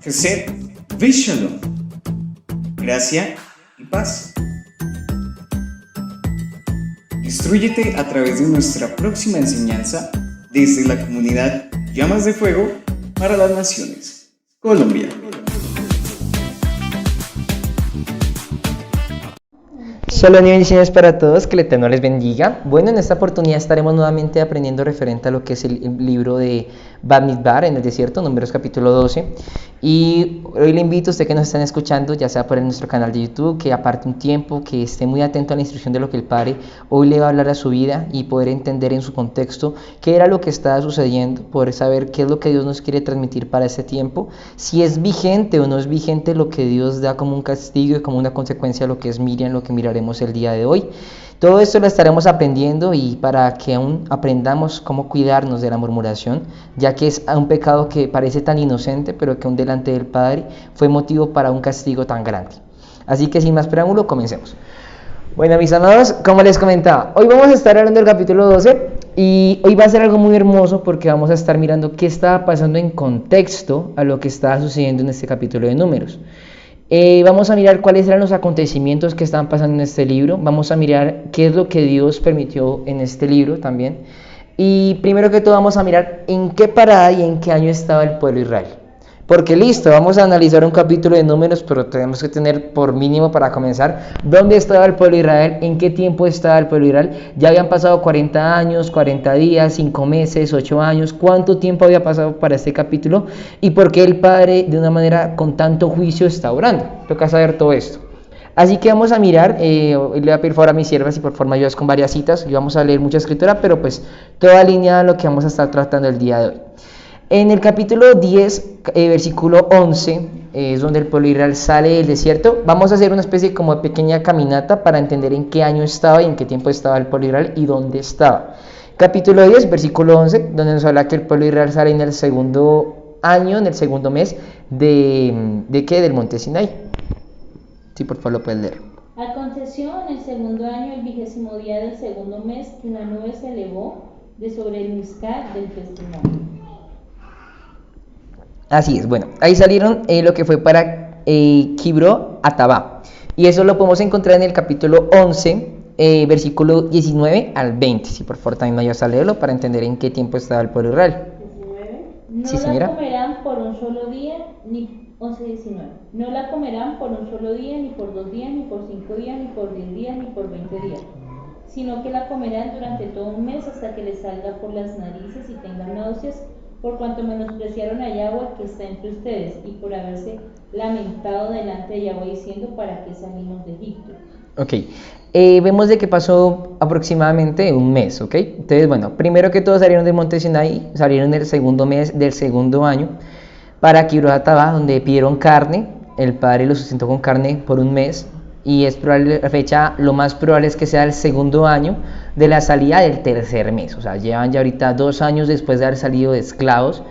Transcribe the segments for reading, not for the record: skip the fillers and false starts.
Chesed Vishalom, gracia y paz. Instrúyete a través de nuestra próxima enseñanza desde la comunidad Llamas de Fuego para las Naciones, Colombia. Shalom y bendiciones para todos, que el Eterno les bendiga. Bueno, en esta oportunidad estaremos nuevamente aprendiendo referente a lo que es el libro de Bamidbar en el desierto, Números capítulo 12. Y hoy le invito a usted que nos están escuchando, ya sea por nuestro canal de YouTube, que aparte un tiempo, que esté muy atento a la instrucción de lo que el Padre hoy le va a hablar a su vida y poder entender en su contexto qué era lo que estaba sucediendo, poder saber qué es lo que Dios nos quiere transmitir para este tiempo, si es vigente o no es vigente lo que Dios da como un castigo y como una consecuencia a lo que es Miriam, lo que miraremos el día de hoy. Todo esto lo estaremos aprendiendo y para que aún aprendamos cómo cuidarnos de la murmuración, ya que es un pecado que parece tan inocente, pero que aún delante del Padre fue motivo para un castigo tan grande. Así que sin más preámbulo, comencemos. Bueno, mis amados, como les comentaba, hoy vamos a estar hablando del capítulo 12 y hoy va a ser algo muy hermoso porque vamos a estar mirando qué estaba pasando en contexto a lo que estaba sucediendo en este capítulo de Números. Vamos a mirar cuáles eran los acontecimientos que estaban pasando en este libro. Vamos a mirar qué es lo que Dios permitió en este libro también. Y primero que todo vamos a mirar en qué parada y en qué año estaba el pueblo de Israel. Porque listo, vamos a analizar un capítulo de Números, pero tenemos que tener por mínimo para comenzar dónde estaba el pueblo de Israel, en qué tiempo estaba el pueblo de Israel. Ya habían pasado 40 años, 40 días, 5 meses, 8 años, cuánto tiempo había pasado para este capítulo y por qué el Padre de una manera con tanto juicio está orando. Toca saber todo esto. Así que vamos a mirar, le voy a pedir favor a mis siervas y por favor me ayudas con varias citas y vamos a leer mucha escritura, pero pues toda alineada a lo que vamos a estar tratando el día de hoy. En el capítulo 10, versículo 11, es donde el pueblo de Israel sale del desierto. Vamos a hacer una especie como de pequeña caminata para entender en qué año estaba y en qué tiempo estaba el pueblo de Israel y dónde estaba. Capítulo 10, versículo 11, donde nos habla que el pueblo de Israel sale en el segundo año, en el segundo mes ¿de qué? Del monte Sinaí. Sí, por favor, lo puedes leer. Aconteció en el segundo año, el 20º día del segundo mes, que una nube se elevó de sobre el Mizcar del testimonio. Así es, bueno, ahí salieron lo que fue para Kibro Atabá. Y eso lo podemos encontrar en el capítulo 11, versículo 19 al 20. Si por favor también me ayudas a leerlo para entender en qué tiempo estaba el pueblo de Israel. 19. No Sí, señora. la comerán por un solo día, ni 11:19. No la comerán por un solo día, ni por 2 días, ni por 5 días, ni por 10 días, ni por 20 días, sino que la comerán durante todo un mes hasta que les salga por las narices y tengan náuseas, por cuanto menospreciaron a Yahweh que está entre ustedes, y por haberse lamentado delante de Yahweh diciendo: ¿para qué salimos de Egipto? Ok, vemos de que pasó aproximadamente un mes, ¿ok? Entonces, bueno, primero que todo salieron del monte Sinaí, salieron el segundo mes del segundo año para Kibroth Hattaavah, donde pidieron carne. El Padre los sustentó con carne por un mes y es probable, la fecha, lo más probable es que sea el segundo año de la salida del tercer mes. O sea, llevan ya ahorita 2 años después de haber salido de esclavos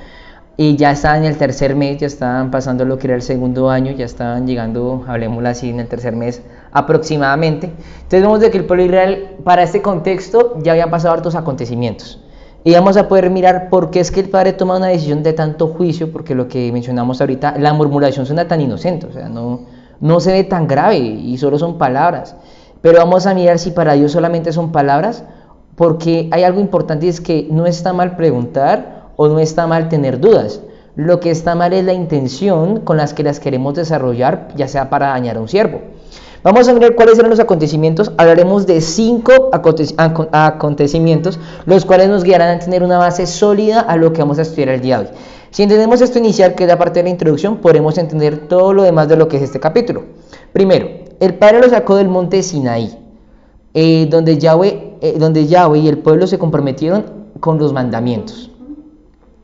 y ya estaban en el tercer mes, ya estaban pasando lo que era el segundo año, ya estaban llegando, hablemoslo así, en el tercer mes aproximadamente. Entonces vemos de que el pueblo de Israel, para este contexto, ya habían pasado hartos acontecimientos. Y vamos a poder mirar por qué es que el Padre toma una decisión de tanto juicio, porque lo que mencionamos ahorita, la murmuración suena tan inocente, o sea, no se ve tan grave y solo son palabras. Pero vamos a mirar si para Dios solamente son palabras, porque hay algo importante y es que no está mal preguntar o no está mal tener dudas. Lo que está mal es la intención con las que las queremos desarrollar, ya sea para dañar a un siervo. Vamos a mirar cuáles eran los acontecimientos. Hablaremos de 5 acontecimientos, los cuales nos guiarán a tener una base sólida a lo que vamos a estudiar el día de hoy. Si entendemos esto inicial, que es la parte de la introducción, podremos entender todo lo demás de lo que es este capítulo. Primero, el Padre lo sacó del monte Sinaí, donde Yahweh y el pueblo se comprometieron con los mandamientos.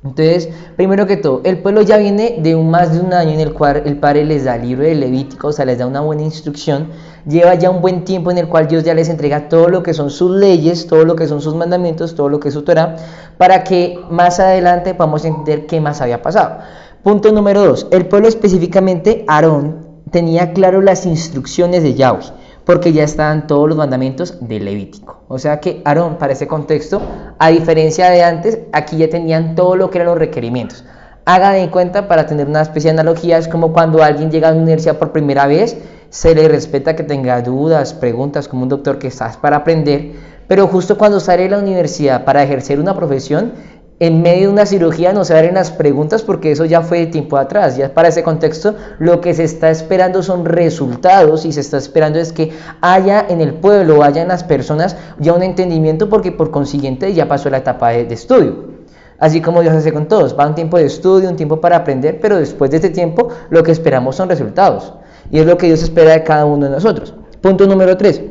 Entonces, primero que todo, el pueblo ya viene de más de un año en el cual el Padre les da el libro de Levítico, o sea, les da una buena instrucción. Lleva ya un buen tiempo en el cual Dios ya les entrega todo lo que son sus leyes, todo lo que son sus mandamientos, todo lo que es su Torah, para que más adelante podamos entender qué más había pasado. Punto número 2, el pueblo, específicamente Aarón, tenía claro las instrucciones de Yahweh, porque ya estaban todos los mandamientos de Levítico. O sea que Aarón, para ese contexto, a diferencia de antes, aquí ya tenían todo lo que eran los requerimientos. Haga de cuenta, para tener una especie de analogía, es como cuando alguien llega a una universidad por primera vez, se le respeta que tenga dudas, preguntas, como un doctor que estás para aprender, pero justo cuando sale de la universidad para ejercer una profesión, en medio de una cirugía no se abren las preguntas porque eso ya fue de tiempo atrás. Ya para ese contexto lo que se está esperando son resultados y se está esperando es que haya en el pueblo, haya en las personas ya un entendimiento porque por consiguiente ya pasó la etapa de estudio. Así como Dios hace con todos, va un tiempo de estudio, un tiempo para aprender, pero después de este tiempo lo que esperamos son resultados. Y es lo que Dios espera de cada uno de nosotros. Punto número 3.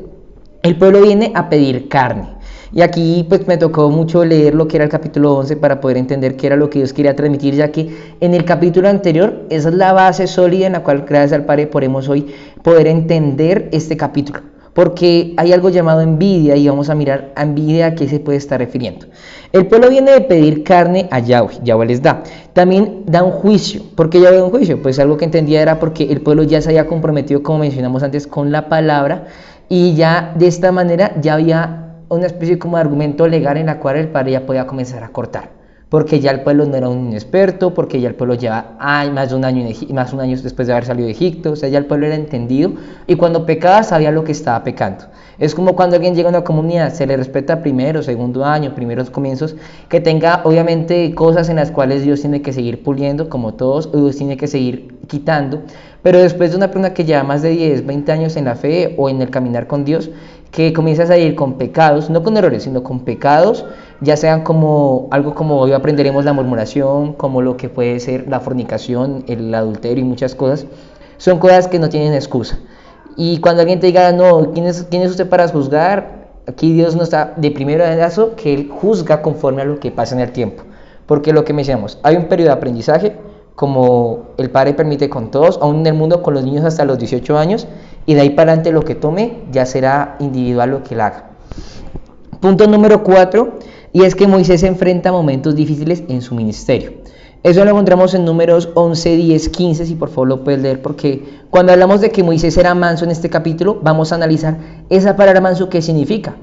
El pueblo viene a pedir carne. Y aquí pues me tocó mucho leer lo que era el capítulo 11 para poder entender qué era lo que Dios quería transmitir, ya que en el capítulo anterior esa es la base sólida en la cual gracias al Padre podemos hoy poder entender este capítulo. Porque hay algo llamado envidia y vamos a mirar a envidia a qué se puede estar refiriendo. El pueblo viene de pedir carne a Yahweh, Yahweh les da. También da un juicio. ¿Por qué Yahweh da un juicio? Pues algo que entendía era porque el pueblo ya se había comprometido, como mencionamos antes, con la palabra y ya de esta manera ya había una especie como de argumento legal en la cual el padre ya podía comenzar a cortar, porque ya el pueblo no era un inexperto, porque ya el pueblo lleva más de un año después de haber salido de Egipto, o sea, ya el pueblo era entendido y cuando pecaba sabía lo que estaba pecando. Es como cuando alguien llega a una comunidad, se le respeta primero, segundo año, primeros comienzos, que tenga obviamente cosas en las cuales Dios tiene que seguir puliendo, como todos, Dios tiene que seguir quitando, pero después de una persona que lleva más de 10, 20 años en la fe o en el caminar con Dios, que comienzas a ir con pecados, no con errores, sino con pecados, ya sean como algo como hoy aprenderemos la murmuración, como lo que puede ser la fornicación, el adulterio y muchas cosas, son cosas que no tienen excusa. Y cuando alguien te diga, no, ¿quién es usted para juzgar? Aquí Dios no está de primero abrazo que Él juzga conforme a lo que pasa en el tiempo. Porque lo que mencionamos, hay un periodo de aprendizaje, como el Padre permite con todos, aún en el mundo con los niños hasta los 18 años, y de ahí para adelante lo que tome ya será individual lo que él haga. Punto número 4, y es que Moisés se enfrenta a momentos difíciles en su ministerio. Eso lo encontramos en Números 11, 10, 15, si por favor lo puedes leer, porque cuando hablamos de que Moisés era manso en este capítulo, vamos a analizar esa palabra manso qué significa.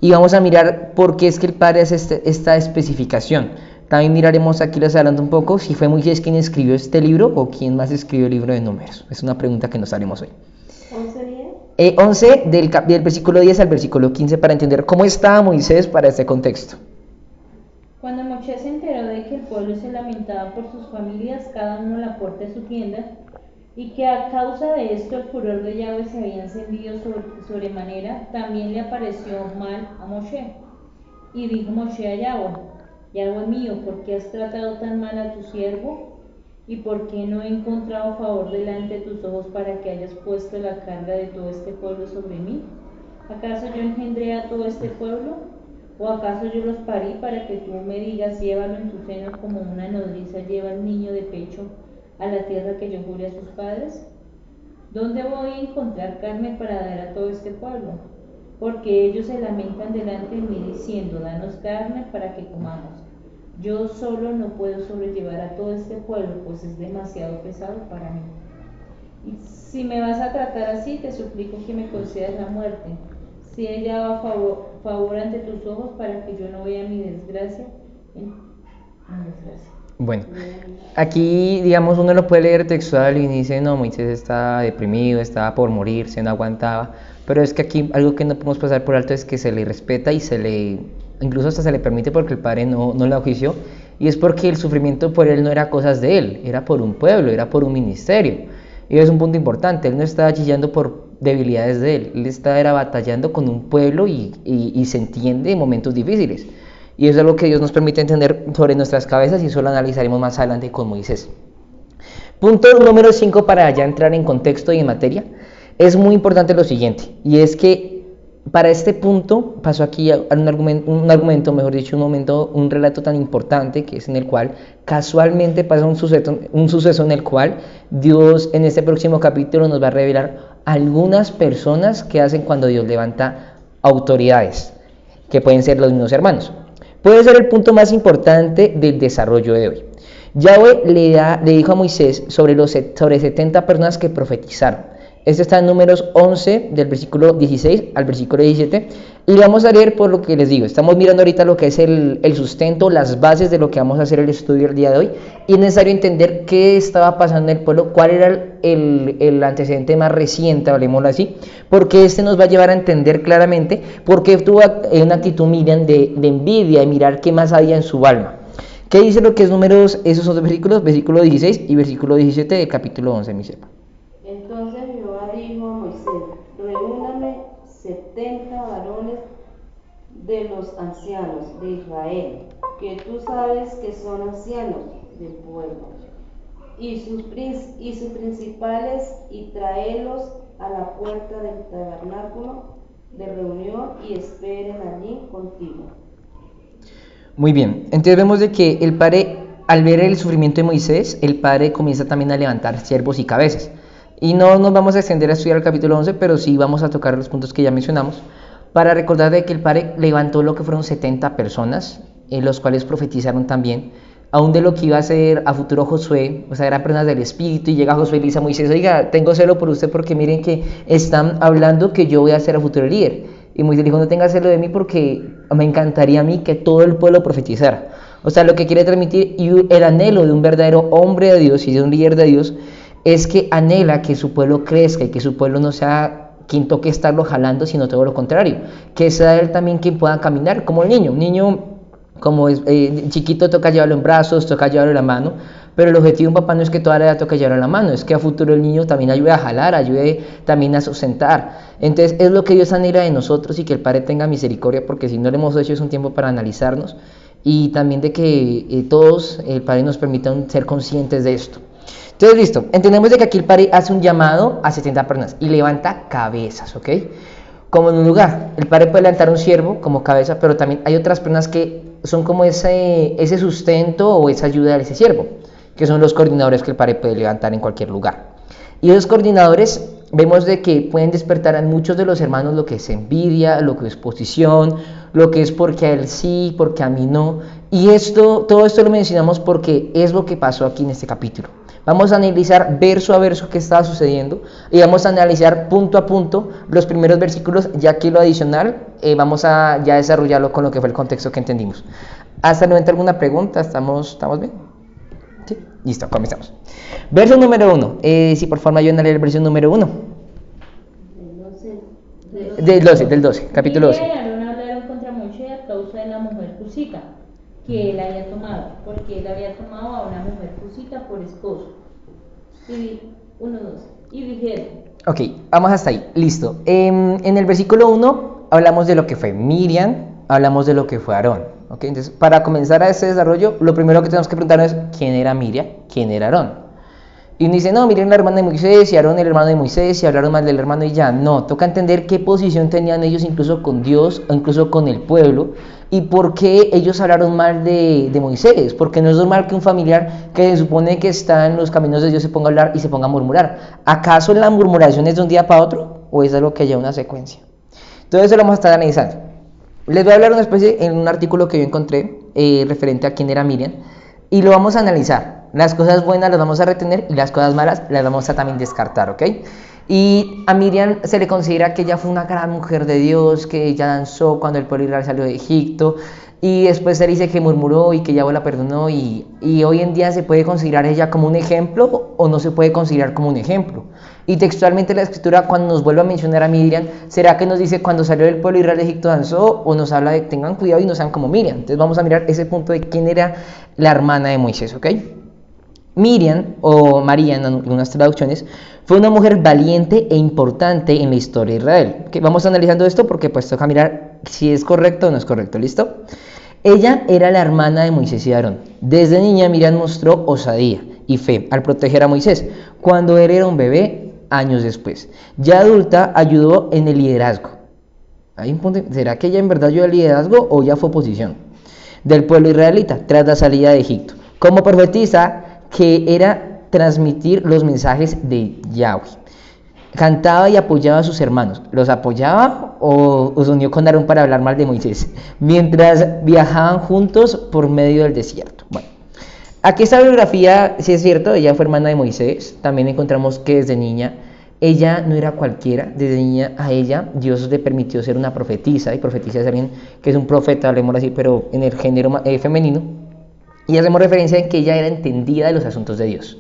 Y vamos a mirar por qué es que el Padre hace esta especificación. También miraremos aquí, les adelanto un poco, si fue Moisés quien escribió este libro o quién más escribió el libro de Números. Es una pregunta que nos haremos hoy. 11 del versículo 10 al versículo 15 para entender cómo estaba Moisés para este contexto. Cuando Moisés se enteró de que el pueblo se lamentaba por sus familias, cada uno a la puerta de su tienda, y que a causa de esto el furor de Yahweh se había encendido sobremanera, también le pareció mal a Moshe. Y dijo Moshe a Yahweh mío, ¿por qué has tratado tan mal a tu siervo? ¿Y por qué no he encontrado favor delante de tus ojos para que hayas puesto la carga de todo este pueblo sobre mí? ¿Acaso yo engendré a todo este pueblo? ¿O acaso yo los parí para que tú me digas, llévalo en tu seno como una nodriza lleva al niño de pecho a la tierra que yo juré a sus padres? ¿Dónde voy a encontrar carne para dar a todo este pueblo? Porque ellos se lamentan delante de mí diciendo, danos carne para que comamos. Yo solo no puedo sobrellevar a todo este pueblo, pues es demasiado pesado para mí. Y si me vas a tratar así, te suplico que me concedas la muerte. Si ella va a favor ante tus ojos para que yo no vea mi desgracia. Bueno, aquí digamos uno lo puede leer textual y dice, no, Moisés está deprimido, estaba por morirse, no aguantaba. Pero es que aquí algo que no podemos pasar por alto es que se le respeta y incluso hasta se le permite porque el Padre no lo juició, y es porque el sufrimiento por él no era cosas de él, era por un pueblo, era por un ministerio, y es un punto importante. Él no estaba chillando por debilidades de él estaba batallando con un pueblo y se entiende en momentos difíciles, y eso es lo que Dios nos permite entender sobre nuestras cabezas, y eso lo analizaremos más adelante con Moisés. Punto número 5 para ya entrar en contexto y en materia. Es muy importante lo siguiente, y es que para este punto pasó aquí un relato tan importante, que es en el cual casualmente pasa un suceso en el cual Dios en este próximo capítulo nos va a revelar algunas personas que hacen cuando Dios levanta autoridades, que pueden ser los mismos hermanos. Puede ser el punto más importante del desarrollo de hoy. Yahweh le dijo a Moisés sobre 70 personas que profetizaron. Este está en Números 11, del versículo 16 al versículo 17. Y vamos a leer por lo que les digo. Estamos mirando ahorita lo que es el sustento, las bases de lo que vamos a hacer el estudio el día de hoy. Y es necesario entender qué estaba pasando en el pueblo, cuál era el antecedente más reciente, hablemoslo así, porque este nos va a llevar a entender claramente por qué tuvo una actitud Miriam de envidia y mirar qué más había en su alma. ¿Qué dice lo que es Números? Esos son dos versículos, versículo 16 y versículo 17 del capítulo 11, mi sepa. Entonces Jehová dijo a Moisés: reúname 70 varones de los ancianos de Israel, que tú sabes que son ancianos del pueblo, y sus principales, y tráelos a la puerta del tabernáculo de reunión y esperen allí contigo. Muy bien, entonces vemos de que el padre, al ver el sufrimiento de Moisés, el padre comienza también a levantar siervos y cabezas. Y no nos vamos a extender a estudiar el capítulo 11, pero sí vamos a tocar los puntos que ya mencionamos, para recordar de que el padre levantó lo que fueron 70 personas, los cuales profetizaron también, aún de lo que iba a ser a futuro Josué, o sea, eran personas del Espíritu, y llega Josué y le dice a Moisés: oiga, tengo celo por usted porque miren que están hablando que yo voy a ser a futuro líder. Y Moisés dijo: no tenga celo de mí porque me encantaría a mí que todo el pueblo profetizara. O sea, lo que quiere transmitir, y el anhelo de un verdadero hombre de Dios y de un líder de Dios, es que anhela que su pueblo crezca y que su pueblo no sea quien toque estarlo jalando, sino todo lo contrario, que sea él también quien pueda caminar como el niño. Un niño, como es chiquito, toca llevarlo en brazos, toca llevarlo en la mano, pero el objetivo de un papá no es que toda la edad toque llevarlo en la mano, es que a futuro el niño también ayude a jalar, ayude también a sustentar. Entonces es lo que Dios anhela de nosotros, y que el Padre tenga misericordia, porque si no lo hemos hecho es un tiempo para analizarnos, y también de que todos, el Padre nos permita ser conscientes de esto. Entonces, listo, entendemos de que aquí el Padre hace un llamado a 70 personas y levanta cabezas, ¿ok? Como en un lugar, el Padre puede levantar un siervo como cabeza, pero también hay otras personas que son como ese sustento o esa ayuda de ese siervo, que son los coordinadores que el Padre puede levantar en cualquier lugar. Y esos coordinadores vemos de que pueden despertar a muchos de los hermanos lo que es envidia, lo que es posición, lo que es porque a él sí, porque a mí no. Y todo esto lo mencionamos porque es lo que pasó aquí en este capítulo. Vamos a analizar verso a verso qué estaba sucediendo, y vamos a analizar punto a punto los primeros versículos, ya que lo adicional vamos a ya desarrollarlo con lo que fue el contexto que entendimos. ¿Hasta el momento alguna pregunta? ¿Estamos bien? Sí, listo, comenzamos. Verso número 1. Si por favor me ayudan a leer el verso número 1. Del 12, capítulo 12. Miriam y Aarón hablaron contra Moisés a causa de la mujer cusita que él había tomado, porque él había tomado a una mujer cusita por esposo. Y dijeron: Ok, vamos hasta ahí, listo. En el versículo 1 hablamos de lo que fue Miriam, hablamos de lo que fue Aarón. Okay, entonces, para comenzar a ese desarrollo, lo primero que tenemos que preguntarnos es: ¿quién era Miriam? ¿Quién era Aarón? Y uno dice: no, Miriam la hermana de Moisés, y Aarón el hermano de Moisés, y hablaron mal del hermano y ya. No, toca entender qué posición tenían ellos incluso con Dios, o incluso con el pueblo, y por qué ellos hablaron mal de Moisés. Porque no es normal que un familiar que se supone que está en los caminos de Dios se ponga a hablar y se ponga a murmurar. ¿Acaso la murmuración es de un día para otro? ¿O es algo que lleva una secuencia? Todo eso lo vamos a estar analizando. Les voy a hablar una especie en un artículo que yo encontré referente a quién era Miriam, y lo vamos a analizar. Las cosas buenas las vamos a retener y las cosas malas las vamos a también descartar, ¿ok? Y a Miriam se le considera que ella fue una gran mujer de Dios, que ella danzó cuando el pueblo de Israel salió de Egipto, y después se dice que murmuró y que Yahweh la perdonó, y hoy en día se puede considerar ella como un ejemplo o no se puede considerar como un ejemplo. Y textualmente la escritura, cuando nos vuelve a mencionar a Miriam, ¿será que nos dice cuando salió del pueblo de Israel de Egipto danzó, o nos habla de tengan cuidado y no sean como Miriam? Entonces vamos a mirar ese punto de quién era la hermana de Moisés, ¿ok? Miriam, o María en algunas traducciones, fue una mujer valiente e importante en la historia de Israel. ¿Okay? Vamos analizando esto porque pues toca mirar si es correcto o no es correcto, ¿listo? Ella era la hermana de Moisés y Aarón. Desde niña Miriam mostró osadía y fe al proteger a Moisés, cuando él era un bebé, años después. Ya adulta ayudó en el liderazgo. Hay un punto, ¿será que ella en verdad ayudó al liderazgo o ya fue oposición del pueblo israelita tras la salida de Egipto? Como profetiza, que era transmitir los mensajes de Yahweh. Cantaba y apoyaba a sus hermanos. ¿Los apoyaba o se unió con Aarón para hablar mal de Moisés? Mientras viajaban juntos por medio del desierto. Bueno, aquí esta biografía, si es cierto, ella fue hermana de Moisés. También encontramos que desde niña ella no era cualquiera. Desde niña a ella Dios le permitió ser una profetisa, y profetisa es alguien que es un profeta, hablemos así, pero en el género femenino, y hacemos referencia en que ella era entendida de los asuntos de Dios.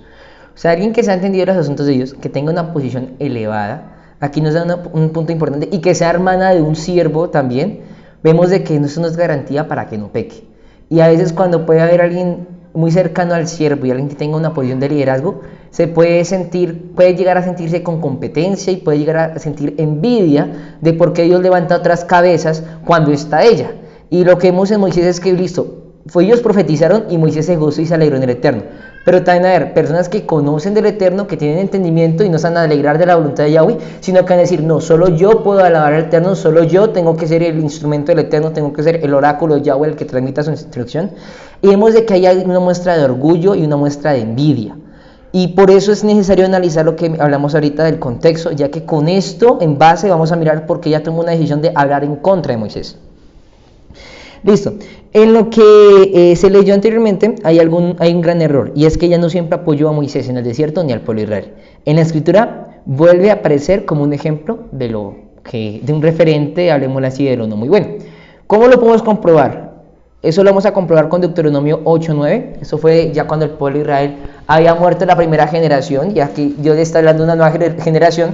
O sea, alguien que se ha entendido de los asuntos de Dios, que tenga una posición elevada, aquí nos da un punto importante, y que sea hermana de un siervo también, vemos de que eso no es garantía para que no peque. Y a veces cuando puede haber alguien muy cercano al siervo y alguien que tenga una posición de liderazgo, se puede llegar a sentirse con competencia y puede llegar a sentir envidia de por qué Dios levanta otras cabezas cuando está ella. Y lo que vemos en Moisés es que, listo, ellos profetizaron y Moisés se gozó y se alegró en el Eterno. Pero también a ver, personas que conocen del Eterno, que tienen entendimiento y no se van a alegrar de la voluntad de Yahweh, sino que van a decir, no, solo yo puedo alabar al Eterno, solo yo tengo que ser el instrumento del Eterno, tengo que ser el oráculo de Yahweh, el que transmita su instrucción. Y vemos de que hay una muestra de orgullo y una muestra de envidia. Y por eso es necesario analizar lo que hablamos ahorita del contexto, ya que con esto en base vamos a mirar por qué ella tomó una decisión de hablar en contra de Moisés. Listo. En lo que se leyó anteriormente hay un gran error, y es que ella no siempre apoyó a Moisés en el desierto ni al pueblo de Israel. En la escritura vuelve a aparecer como un ejemplo de un referente, hablemos así, de lo no muy bueno. ¿Cómo lo podemos comprobar? Eso lo vamos a comprobar con Deuteronomio 8:9. Eso fue ya cuando el pueblo de Israel había muerto la primera generación, ya que Dios está hablando de una nueva generación.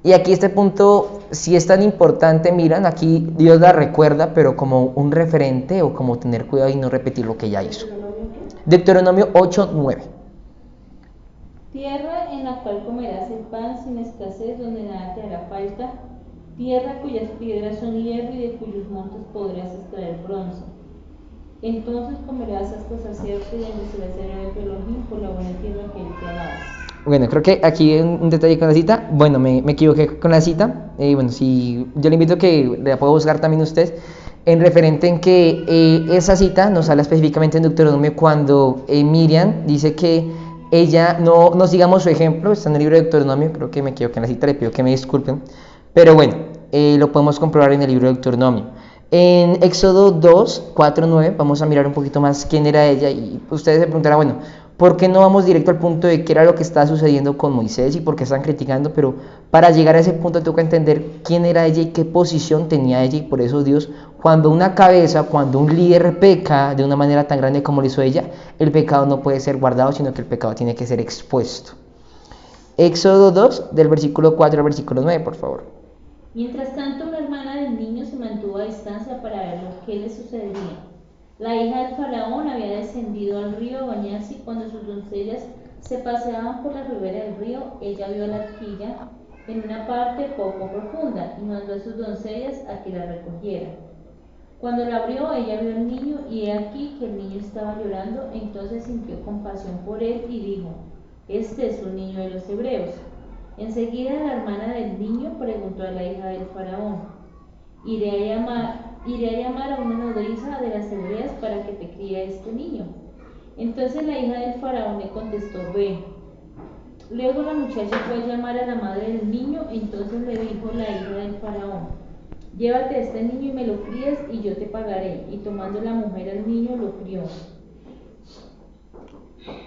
Y aquí este punto, si es tan importante, miran, aquí Dios la recuerda, pero como un referente o como tener cuidado y no repetir lo que ya hizo. Deuteronomio 8:9. Tierra en la cual comerás el pan sin escasez, donde nada te hará falta, tierra cuyas piedras son hierro y de cuyos montes podrás extraer bronce. Entonces comerás hasta saciarte y enriquecerás el Elohim por la buena tierra que él te ha dado. Bueno, creo que aquí hay un detalle con la cita. Bueno, me equivoqué con la cita. Bueno, si yo le invito a que la pueda buscar también usted, en referente en que esa cita nos habla específicamente en Deuteronomio cuando Miriam dice que ella no sigamos su ejemplo. Está en el libro de Deuteronomio, creo que me equivoqué en la cita, le pido que me disculpen. Pero bueno, lo podemos comprobar en el libro de Deuteronomio. En Éxodo 2, 4, 9, vamos a mirar un poquito más quién era ella, y ustedes se preguntarán, bueno, ¿por qué no vamos directo al punto de qué era lo que estaba sucediendo con Moisés y por qué están criticando? Pero para llegar a ese punto tengo que entender quién era ella y qué posición tenía ella, y por eso Dios, cuando una cabeza, cuando un líder peca de una manera tan grande como lo hizo ella, el pecado no puede ser guardado, sino que el pecado tiene que ser expuesto. Éxodo 2, del versículo 4 al versículo 9, por favor. Mientras tanto, una hermana del niño se mantuvo a distancia para ver lo que le sucedería. La hija del faraón había descendido al río a bañarse, y cuando sus doncellas se paseaban por la ribera del río, ella vio la arquilla en una parte poco profunda y mandó a sus doncellas a que la recogieran. Cuando la abrió, ella vio al niño, y he aquí que el niño estaba llorando. Entonces sintió compasión por él y dijo: este es un niño de los hebreos. Enseguida la hermana del niño preguntó a la hija del faraón: iré a llamar a una nodriza de las hebreas para que te críe este niño. Entonces la hija del faraón le contestó: ve. Luego la muchacha fue a llamar a la madre del niño. Entonces le dijo la hija del faraón: llévate a este niño y me lo críes, y yo te pagaré. Y tomando la mujer al niño, lo crió.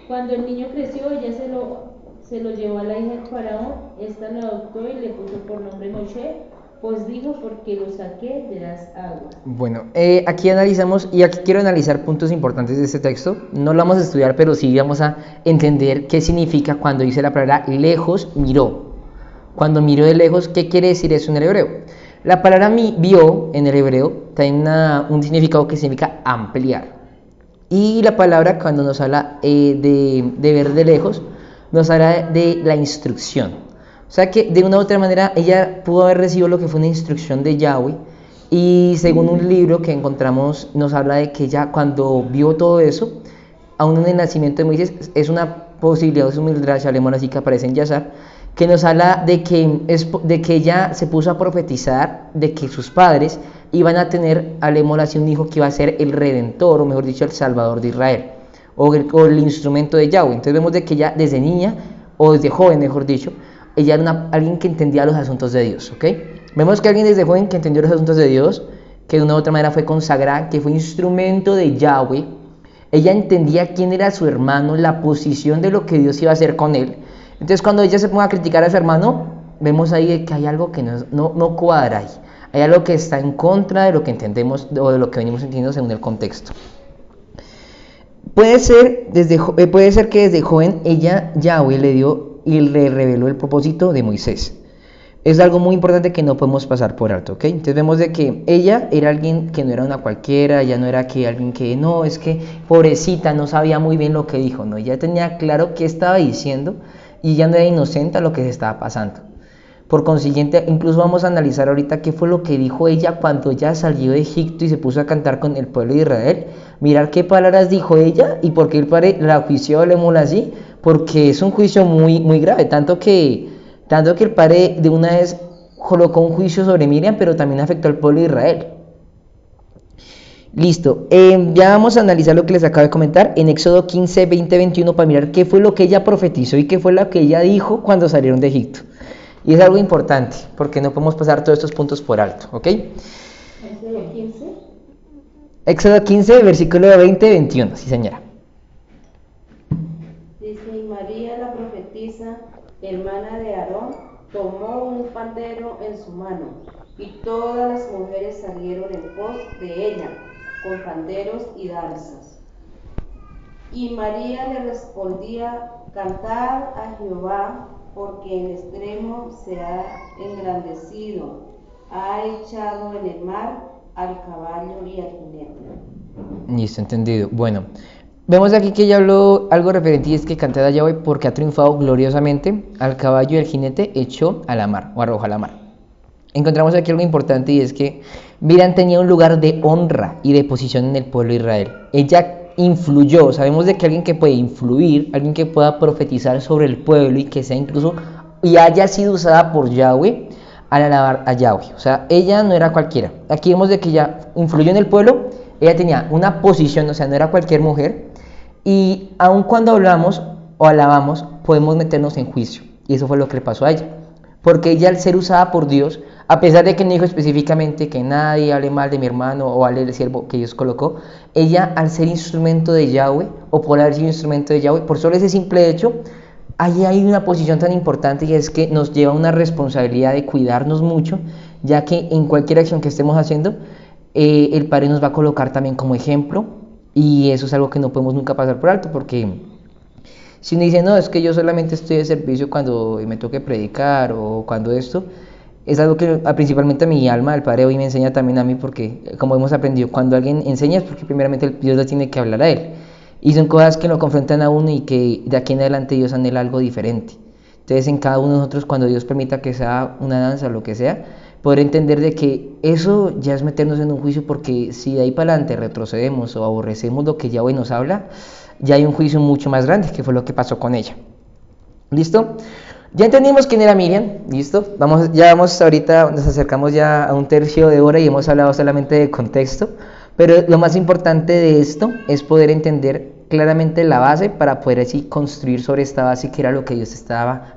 Cuando el niño creció, ella se lo llevó a la hija del faraón. Esta lo adoptó y le puso por nombre Moshe, pues dijo: porque lo saqué de las aguas. Bueno, aquí analizamos, y aquí quiero analizar puntos importantes de este texto. No lo vamos a estudiar, pero sí vamos a entender qué significa cuando dice la palabra lejos miró. Cuando miró de lejos, ¿qué quiere decir eso en el hebreo? La palabra vio en el hebreo tiene un significado que significa ampliar. Y la palabra, cuando nos habla de ver de lejos, nos habla de la instrucción. O sea que de una u otra manera ella pudo haber recibido lo que fue una instrucción de Yahweh, y según un libro que encontramos nos habla de que ella, cuando vio todo eso, aún en el nacimiento de Moisés, es una posibilidad, es un midrash, hablemos así, que aparece en Yazar, que nos habla de que ella se puso a profetizar de que sus padres iban a tener, hablemos así, un hijo que iba a ser el redentor, o mejor dicho, el salvador de Israel, o el instrumento de Yahweh. Entonces vemos de que ella desde niña, o desde joven mejor dicho, ella era alguien que entendía los asuntos de Dios, ¿ok? Vemos que alguien desde joven que entendió los asuntos de Dios, que de una u otra manera fue consagrada, que fue instrumento de Yahweh. Ella entendía quién era su hermano, la posición de lo que Dios iba a hacer con él. Entonces cuando ella se ponga a criticar a su hermano, vemos ahí que hay algo que no cuadra ahí. Hay algo que está en contra de lo que entendemos o de lo que venimos entendiendo según el contexto. Puede ser que desde joven Yahweh le dio y le reveló el propósito de Moisés. Es algo muy importante que no podemos pasar por alto, ¿ok? Entonces vemos de que ella era alguien que no era una cualquiera, ya no era que alguien que, no, es que pobrecita, no sabía muy bien lo que dijo, no, ella tenía claro qué estaba diciendo y ya no era inocente a lo que se estaba pasando. Por consiguiente, incluso vamos a analizar ahorita qué fue lo que dijo ella cuando ella salió de Egipto y se puso a cantar con el pueblo de Israel. Mirar qué palabras dijo ella y por qué el padre la juició, llamémoslo así, porque es un juicio muy, muy grave, tanto que el padre de una vez colocó un juicio sobre Miriam, pero también afectó al pueblo de Israel. Listo, ya vamos a analizar lo que les acabo de comentar en Éxodo 15, 20, 21 para mirar qué fue lo que ella profetizó y qué fue lo que ella dijo cuando salieron de Egipto. Y es algo importante, porque no podemos pasar todos estos puntos por alto, ¿ok? ¿Éxodo 15? Éxodo 15, versículo 20, 21, sí señora. Dice, y María la profetisa, hermana de Aarón, tomó un pandero en su mano, y todas las mujeres salieron en pos de ella, con panderos y danzas. Y María le respondía, cantad a Jehová, porque en extremo se ha engrandecido, ha echado en el mar al caballo y al jinete. Listo, entendido. Bueno, vemos aquí que ella habló algo referente y es que cantad a Yahweh porque ha triunfado gloriosamente, al caballo y al jinete echó a la mar o arrojó a la mar. Encontramos aquí algo importante y es que Miriam tenía un lugar de honra y de posición en el pueblo de Israel. Ella influyó, sabemos de que alguien que puede influir, alguien que pueda profetizar sobre el pueblo y que sea incluso y haya sido usada por Yahweh al alabar a Yahweh. O sea, ella no era cualquiera. Aquí vemos de que ella influyó en el pueblo, ella tenía una posición, o sea, no era cualquier mujer. Y aun cuando hablamos o alabamos, podemos meternos en juicio. Y eso fue lo que le pasó a ella. Porque ella, al ser usada por Dios, a pesar de que no dijo específicamente que nadie hable mal de mi hermano o hable del siervo que Dios colocó, ella, al ser instrumento de Yahweh, o por haber sido instrumento de Yahweh, por solo ese simple hecho, ahí hay una posición tan importante y es que nos lleva una responsabilidad de cuidarnos mucho, ya que en cualquier acción que estemos haciendo, el Padre nos va a colocar también como ejemplo y eso es algo que no podemos nunca pasar por alto porque si uno dice, no, es que yo solamente estoy de servicio cuando me toque predicar o cuando esto, es algo que principalmente a mi alma, el Padre hoy me enseña también a mí porque como hemos aprendido, cuando alguien enseña es porque primeramente Dios le tiene que hablar a él. Y son cosas que lo confrontan a uno y que de aquí en adelante Dios anhela algo diferente. Entonces en cada uno de nosotros, cuando Dios permita que sea una danza o lo que sea, poder entender de que eso ya es meternos en un juicio porque si de ahí para adelante retrocedemos o aborrecemos lo que Yahweh nos habla, ya hay un juicio mucho más grande, que fue lo que pasó con ella. ¿Listo? Ya entendimos quién era Miriam, ¿listo? Ahorita nos acercamos ya a un tercio de hora y hemos hablado solamente de contexto, pero lo más importante de esto es poder entender claramente la base para poder así construir sobre esta base que era lo que Dios estaba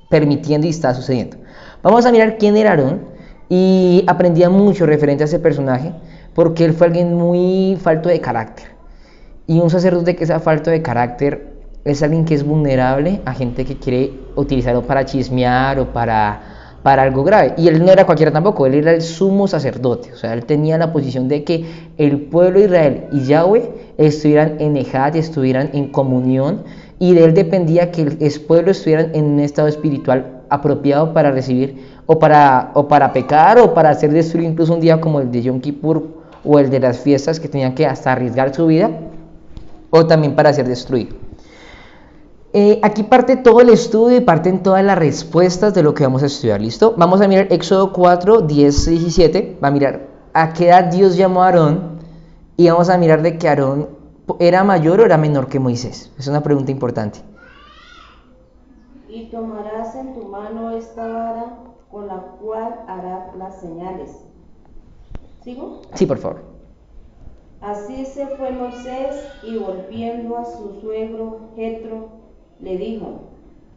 permitiendo y estaba sucediendo. Vamos a mirar quién era Aarón y aprendía mucho referente a ese personaje porque él fue alguien muy falto de carácter y un sacerdote que sea falto de carácter es alguien que es vulnerable a gente que quiere utilizarlo para chismear o para algo grave. Y él no era cualquiera tampoco, él era el sumo sacerdote. O sea, él tenía la posición de que el pueblo de Israel y Yahweh estuvieran en ejad, estuvieran en comunión. Y de él dependía que el pueblo estuviera en un estado espiritual apropiado para recibir o para pecar o para hacer destruir incluso un día como el de Yom Kippur o el de las fiestas que tenían que hasta arriesgar su vida o también para ser destruido. Aquí parte todo el estudio y parten todas las respuestas de lo que vamos a estudiar, ¿listo? Vamos a mirar Éxodo 4, 10, 17, va a mirar a qué edad Dios llamó a Aarón y vamos a mirar de que Aarón era mayor o era menor que Moisés. Es una pregunta importante. Y tomarás en tu mano esta vara con la cual harás las señales. ¿Sigo? Sí, por favor. Así se fue Moisés y volviendo a su suegro Jetro, le dijo,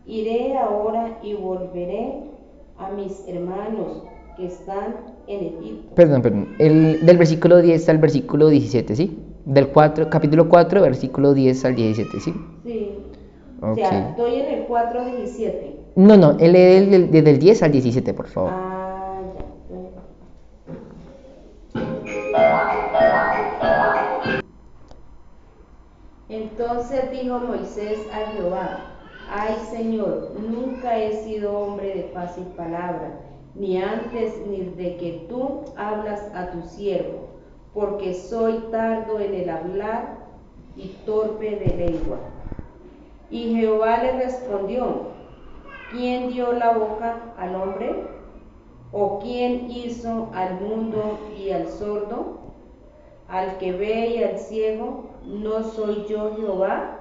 iré ahora y volveré a mis hermanos que están en Egipto. Perdón. Del versículo 10 al versículo 17, ¿sí? Capítulo 4, versículo 10 al 17, ¿sí? Sí. Okay. O sea, estoy en el 4:17. No, lee desde el 10 al 17, por favor. Ah, ya. Entonces dijo Moisés a Jehová: Ay, Señor, nunca he sido hombre de fácil palabra, ni antes ni de que tú hablas a tu siervo, porque soy tardo en el hablar y torpe de lengua. Y Jehová le respondió: ¿Quién dio la boca al hombre? ¿O quién hizo al mundo y al sordo, al que ve y al ciego? ¿No soy yo Jehová?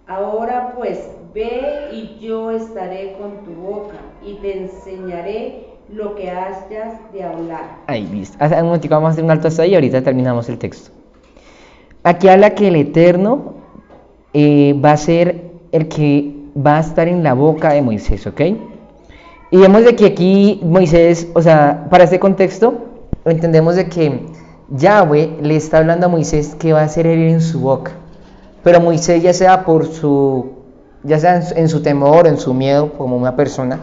Ahora pues, ve y yo estaré con tu boca y te enseñaré lo que hayas de hablar. Ahí, listo. Un momentico, vamos a hacer un alto hasta ahí y ahorita terminamos el texto. Aquí habla que el Eterno va a ser el que va a estar en la boca de Moisés, ¿ok? Y vemos de que aquí Moisés, o sea, para este contexto, entendemos de que Yahweh le está hablando a Moisés que va a ser él en su boca. Pero Moisés, ya sea en su temor, en su miedo, como una persona,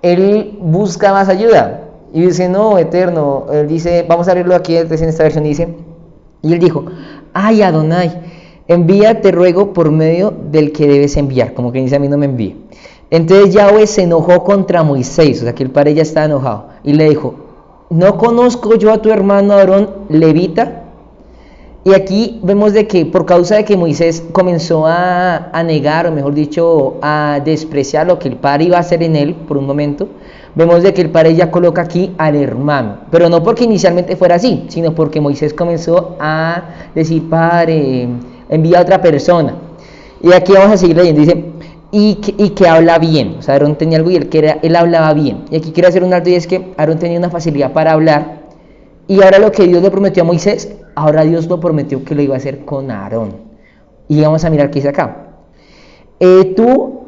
él busca más ayuda. Y dice, no, Eterno, él dice, vamos a leerlo aquí en esta versión, dice, y él dijo, ay, Adonai, envía, te ruego, por medio del que debes enviar, como que dice, a mí no me envíe. Entonces Yahweh se enojó contra Moisés, o sea que el padre ya estaba enojado, y le dijo, ¿no conozco yo a tu hermano Aarón levita? Y aquí vemos de que por causa de que Moisés comenzó a negar, o mejor dicho, a despreciar lo que el padre iba a hacer en él por un momento, vemos de que el padre ya coloca aquí al hermano, pero no porque inicialmente fuera así, sino porque Moisés comenzó a decir, padre, envía a otra persona. Y aquí vamos a seguir leyendo, dice, y que habla bien, o sea, Aarón tenía algo y él hablaba bien. Y aquí quiero hacer un alto y es que Aarón tenía una facilidad para hablar, y ahora lo que Dios le prometió a Moisés, ahora Dios lo prometió que lo iba a hacer con Aarón. Y vamos a mirar qué dice acá. Tú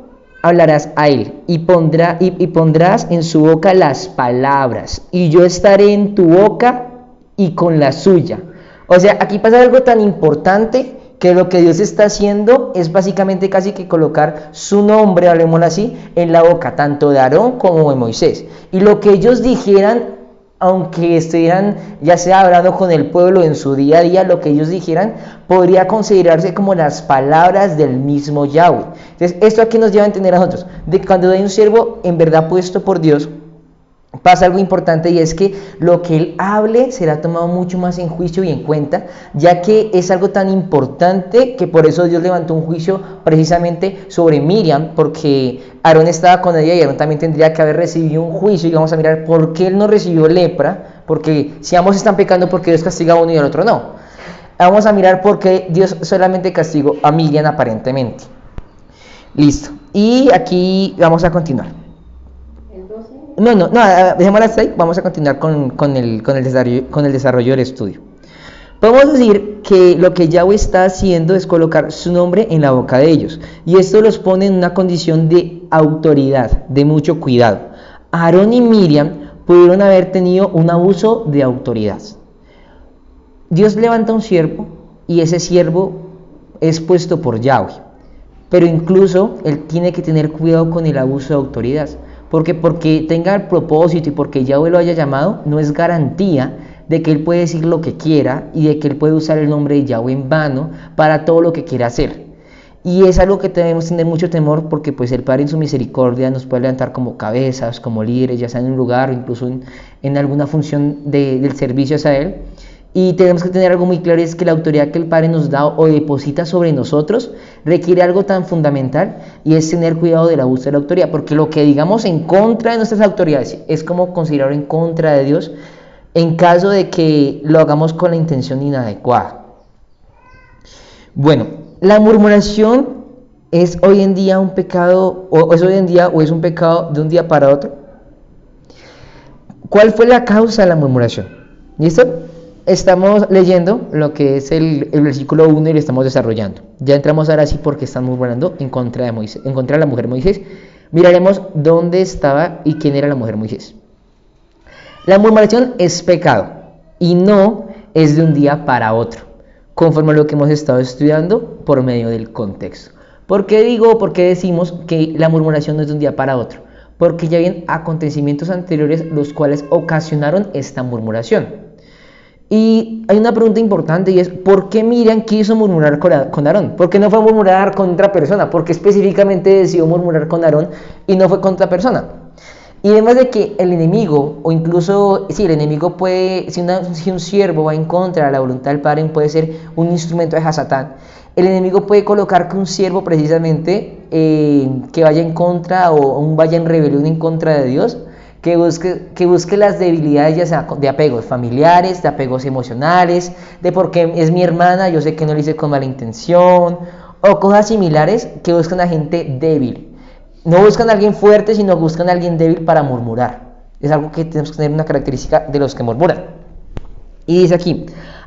hablarás a él y pondrás en su boca las palabras, y yo estaré en tu boca y con la suya. O sea, aquí pasa algo tan importante que lo que Dios está haciendo es básicamente casi que colocar su nombre, hablemoslo así, en la boca, tanto de Aarón como de Moisés. Y lo que ellos dijeran, aunque estuvieran ya sea hablando con el pueblo en su día a día, lo que ellos dijeran podría considerarse como las palabras del mismo Yahweh. Entonces, esto aquí nos lleva a entender a nosotros, de que cuando hay un siervo en verdad puesto por Dios, pasa algo importante y es que lo que él hable será tomado mucho más en juicio y en cuenta, ya que es algo tan importante que por eso Dios levantó un juicio precisamente sobre Miriam, porque Aarón estaba con ella y Aarón también tendría que haber recibido un juicio. Y vamos a mirar por qué él no recibió lepra, porque si ambos están pecando, porque Dios castiga a uno y al otro no. Vamos a mirar por qué Dios solamente castigó a Miriam aparentemente. Listo, y aquí vamos a continuar. No, dejémosla hasta ahí, vamos a continuar con el desarrollo del estudio. Podemos decir que lo que Yahweh está haciendo es colocar su nombre en la boca de ellos, y esto los pone en una condición de autoridad, de mucho cuidado. Aarón y Miriam pudieron haber tenido un abuso de autoridad. Dios levanta un siervo, y ese siervo es puesto por Yahweh, pero incluso él tiene que tener cuidado con el abuso de autoridad. Porque tenga el propósito y porque Yahweh lo haya llamado, no es garantía de que él puede decir lo que quiera y de que él puede usar el nombre de Yahweh en vano para todo lo que quiera hacer. Y es algo que debemos tener mucho temor, porque pues el Padre en su misericordia nos puede levantar como cabezas, como líderes, ya sea en un lugar o incluso en alguna función del servicio hacia él. Y tenemos que tener algo muy claro, y es que la autoridad que el Padre nos da o deposita sobre nosotros requiere algo tan fundamental, y es tener cuidado del abuso de la autoridad, porque lo que digamos en contra de nuestras autoridades es como considerarlo en contra de Dios en caso de que lo hagamos con la intención inadecuada. Bueno, la murmuración es hoy en día un pecado, o es un pecado de un día para otro. ¿Cuál fue la causa de la murmuración? ¿Listo? Estamos leyendo lo que es el versículo 1 y lo estamos desarrollando. Ya entramos ahora sí porque están murmurando en contra de Moisés, en contra de la mujer Moisés. Miraremos dónde estaba y quién era la mujer Moisés. La murmuración es pecado y no es de un día para otro, conforme a lo que hemos estado estudiando por medio del contexto. ¿Por qué decimos que la murmuración no es de un día para otro? Porque ya habían acontecimientos anteriores los cuales ocasionaron esta murmuración. Y hay una pregunta importante y es, ¿por qué Miriam quiso murmurar con Aarón? ¿Por qué no fue a murmurar con otra persona? ¿Por qué específicamente decidió murmurar con Aarón y no fue con otra persona? Y además de que el enemigo, o incluso, el enemigo puede, si un siervo va en contra de la voluntad del Padre, puede ser un instrumento de Hasatán. El enemigo puede colocar que un siervo precisamente que vaya en contra o vaya en rebelión en contra de Dios, que busque las debilidades ya sea de apegos familiares, de apegos emocionales, de porque es mi hermana, yo sé que no lo hice con mala intención, o cosas similares que buscan a gente débil. No buscan a alguien fuerte, sino buscan a alguien débil para murmurar. Es algo que tenemos que tener una característica de los que murmuran. Y dice aquí,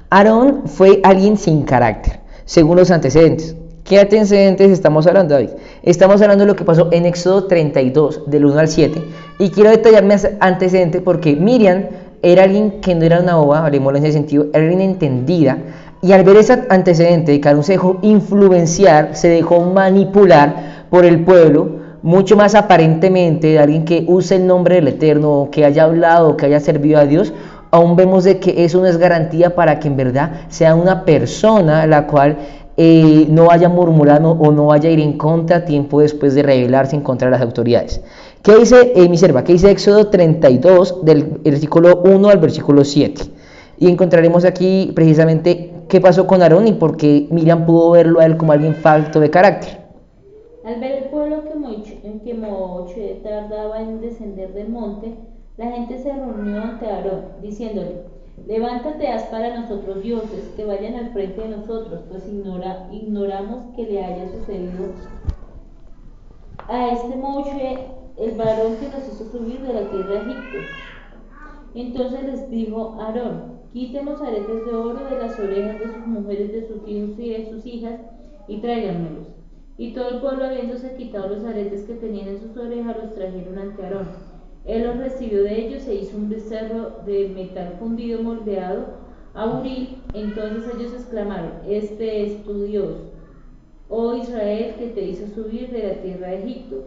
Aarón fue alguien sin carácter, según los antecedentes. ¿Qué antecedentes estamos hablando, David? Estamos hablando de lo que pasó en Éxodo 32, del 1 al 7. Y quiero detallarme antecedentes porque Miriam era alguien que no era una boba, hablemoslo en ese sentido, era alguien entendida. Y al ver ese antecedente de que Aarón se dejó influenciar, se dejó manipular por el pueblo, mucho más aparentemente de alguien que use el nombre del Eterno, que haya hablado, que haya servido a Dios, aún vemos de que eso no es garantía para que en verdad sea una persona la cual no vaya murmurando o no vaya a ir en contra tiempo después de rebelarse en contra de las autoridades. ¿Qué dice mi serva? ¿Qué dice Éxodo 32 del versículo 1 al versículo 7? Y encontraremos aquí precisamente qué pasó con Aarón y por qué Miriam pudo verlo a él como alguien falto de carácter. Al ver el pueblo que Moche tardaba en descender del monte, la gente se reunió ante Aarón, diciéndole: levántate, haz para nosotros dioses, que vayan al frente de nosotros, pues ignoramos que le haya sucedido a este Moche, el varón que nos hizo subir de la tierra de Egipto. Entonces les dijo Aarón: quiten los aretes de oro de las orejas de sus mujeres, de sus hijos y de sus hijas, y tráiganmelos. Y todo el pueblo, habiéndose quitado los aretes que tenían en sus orejas, los trajeron ante Aarón. Él los recibió de ellos e hizo un becerro de metal fundido moldeado a buril. Entonces ellos exclamaron: este es tu Dios, oh Israel, que te hizo subir de la tierra de Egipto.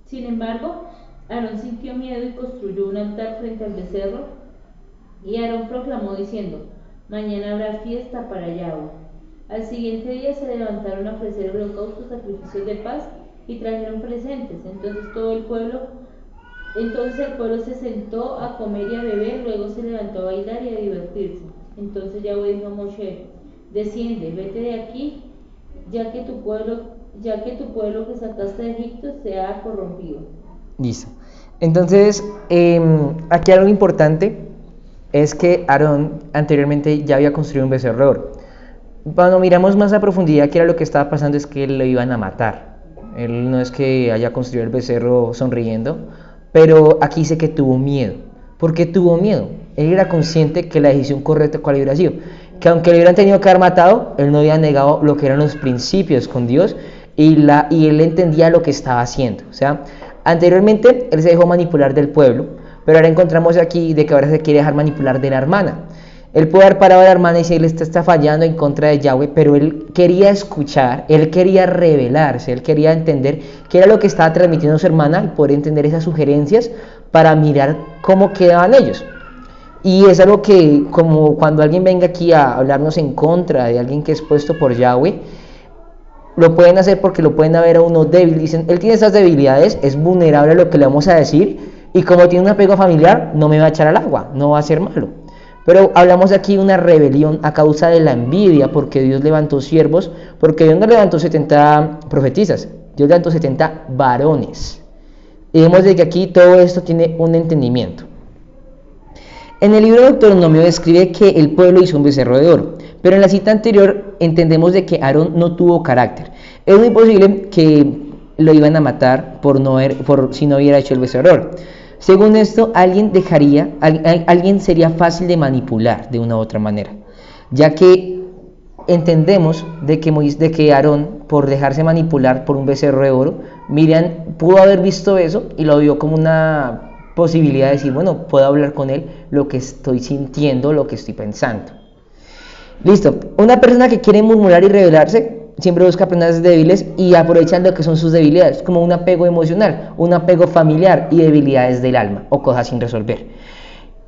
Sin embargo, Aarón sintió miedo y construyó un altar frente al becerro. Y Aarón proclamó diciendo: mañana habrá fiesta para Yahweh. Al siguiente día se levantaron a ofrecer holocaustos, sacrificios de paz y trajeron presentes. Entonces el pueblo se sentó a comer y a beber, luego se levantó a bailar y a divertirse. Entonces Yahweh dijo a Moshe: desciende, vete de aquí, ya que tu pueblo que sacaste de Egipto se ha corrompido. Listo. Entonces, aquí algo importante es que Aarón anteriormente ya había construido un becerro de oro. Cuando miramos más a profundidad qué era lo que estaba pasando, es que lo iban a matar. Él no es que haya construido el becerro sonriendo, pero aquí dice que tuvo miedo. ¿Por qué tuvo miedo? Él era consciente que la decisión correcta cuál hubiera sido, que aunque le hubieran tenido que haber matado, él no había negado lo que eran los principios con Dios y él entendía lo que estaba haciendo. O sea, anteriormente él se dejó manipular del pueblo, pero ahora encontramos aquí de que ahora se quiere dejar manipular de la hermana. Él puede haber parado a la hermana y decirle: está fallando en contra de Yahweh, pero él quería escuchar, él quería revelarse, él quería entender qué era lo que estaba transmitiendo su hermana y poder entender esas sugerencias para mirar cómo quedaban ellos. Y es algo que, como cuando alguien venga aquí a hablarnos en contra de alguien que es puesto por Yahweh, lo pueden hacer porque lo pueden ver a uno débil. Dicen: él tiene esas debilidades, es vulnerable a lo que le vamos a decir, y como tiene un apego familiar, no me va a echar al agua, no va a ser malo. Pero hablamos aquí de una rebelión a causa de la envidia, porque Dios levantó siervos, porque Dios no levantó 70 profetisas, Dios levantó 70 varones. Y vemos de que aquí todo esto tiene un entendimiento. En el libro de Deuteronomio describe que el pueblo hizo un becerro de oro, pero en la cita anterior entendemos de que Aarón no tuvo carácter. Es muy posible que lo iban a matar si no hubiera hecho el becerro de oro. Según esto, alguien sería fácil de manipular de una u otra manera, ya que entendemos de que Aarón, por dejarse manipular por un becerro de oro, Miriam pudo haber visto eso y lo vio como una posibilidad de decir: bueno, puedo hablar con él lo que estoy sintiendo, lo que estoy pensando. Listo. Una persona que quiere murmurar y rebelarse siempre busca personas débiles y aprovechan lo que son sus debilidades, como un apego emocional, un apego familiar y debilidades del alma o cosas sin resolver.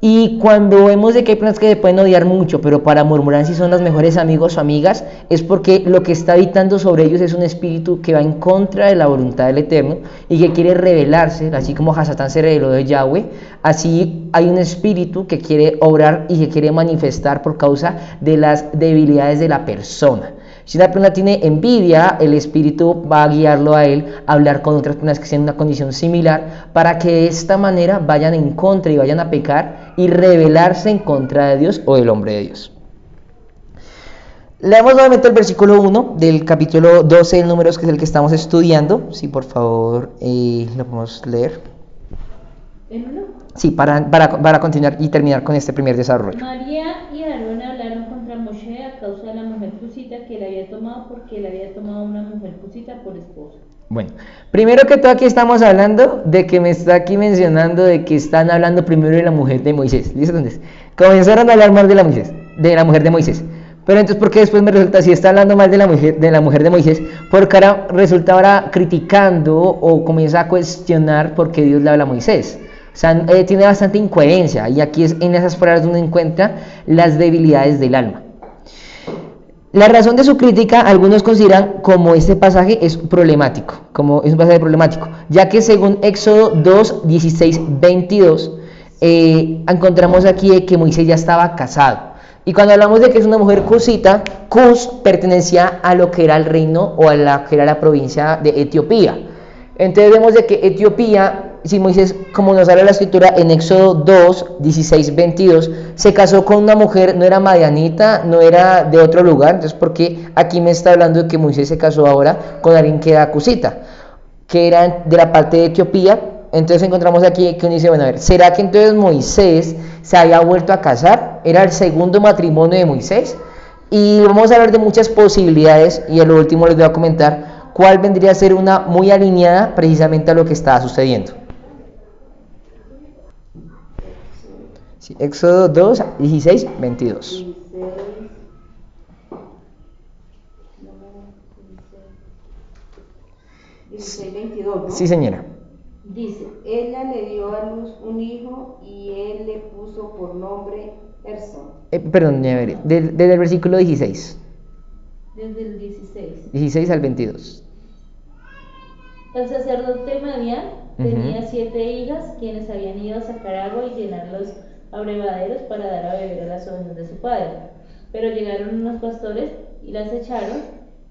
Y cuando vemos de que hay personas que se pueden odiar mucho, pero para murmurar si son los mejores amigos o amigas, es porque lo que está habitando sobre ellos es un espíritu que va en contra de la voluntad del Eterno y que quiere rebelarse, así como Hasatán se rebeló de Yahweh, así hay un espíritu que quiere obrar y que quiere manifestar por causa de las debilidades de la persona. Si una persona tiene envidia, el espíritu va a guiarlo a él a hablar con otras personas que estén en una condición similar para que de esta manera vayan en contra y vayan a pecar y rebelarse en contra de Dios o del hombre de Dios. Leamos nuevamente el versículo 1 del capítulo 12 de Números, que es el que estamos estudiando. Sí, por favor, lo podemos leer. ¿El uno? Sí, para continuar y terminar con este primer desarrollo. María y Aarón hablaron contra Moshe a causa de la mujer cusita que él había tomado, porque él había tomado una mujer cusita por esposa. Bueno, primero que todo aquí estamos hablando de que me está aquí mencionando de que están hablando primero de la mujer de Moisés. ¿Listo? Entonces, comenzaron a hablar mal de la mujer de Moisés. Pero entonces, ¿por qué después me resulta, si está hablando mal de la mujer de Moisés, porque ahora resulta ahora criticando o comienza a cuestionar por qué Dios le habla a Moisés? O sea, tiene bastante incoherencia y aquí es en esas palabras donde encuentra las debilidades del alma. La razón de su crítica, algunos consideran como este pasaje es problemático, ya que según Éxodo 2, 16, 22, encontramos aquí que Moisés ya estaba casado. Y cuando hablamos de que es una mujer cusita, Cus pertenecía a lo que era el reino o a la que era la provincia de Etiopía. Entonces vemos de que Etiopía, si Moisés, como nos habla la escritura en Éxodo 2, 16, 22, se casó con una mujer, no era madianita, no era de otro lugar, entonces porque aquí me está hablando de que Moisés se casó ahora con alguien que era cusita, que era de la parte de Etiopía. Entonces encontramos aquí que uno dice, bueno, a ver, ¿será que entonces Moisés se había vuelto a casar? ¿Era el segundo matrimonio de Moisés? Y vamos a hablar de muchas posibilidades y a lo último les voy a comentar cuál vendría a ser una muy alineada precisamente a lo que estaba sucediendo. Sí, Éxodo 2, 16, 22. 16, 22, ¿no? Sí, señora. Dice, ella le dio a luz un hijo y él le puso por nombre Gerson. Perdón, desde el versículo 16. Desde el 16. 16 al 22. El sacerdote Madián tenía 7 hijas, quienes habían ido a sacar agua y llenar los abrevaderos para dar a beber a las ovejas de su padre. Pero llegaron unos pastores y las echaron.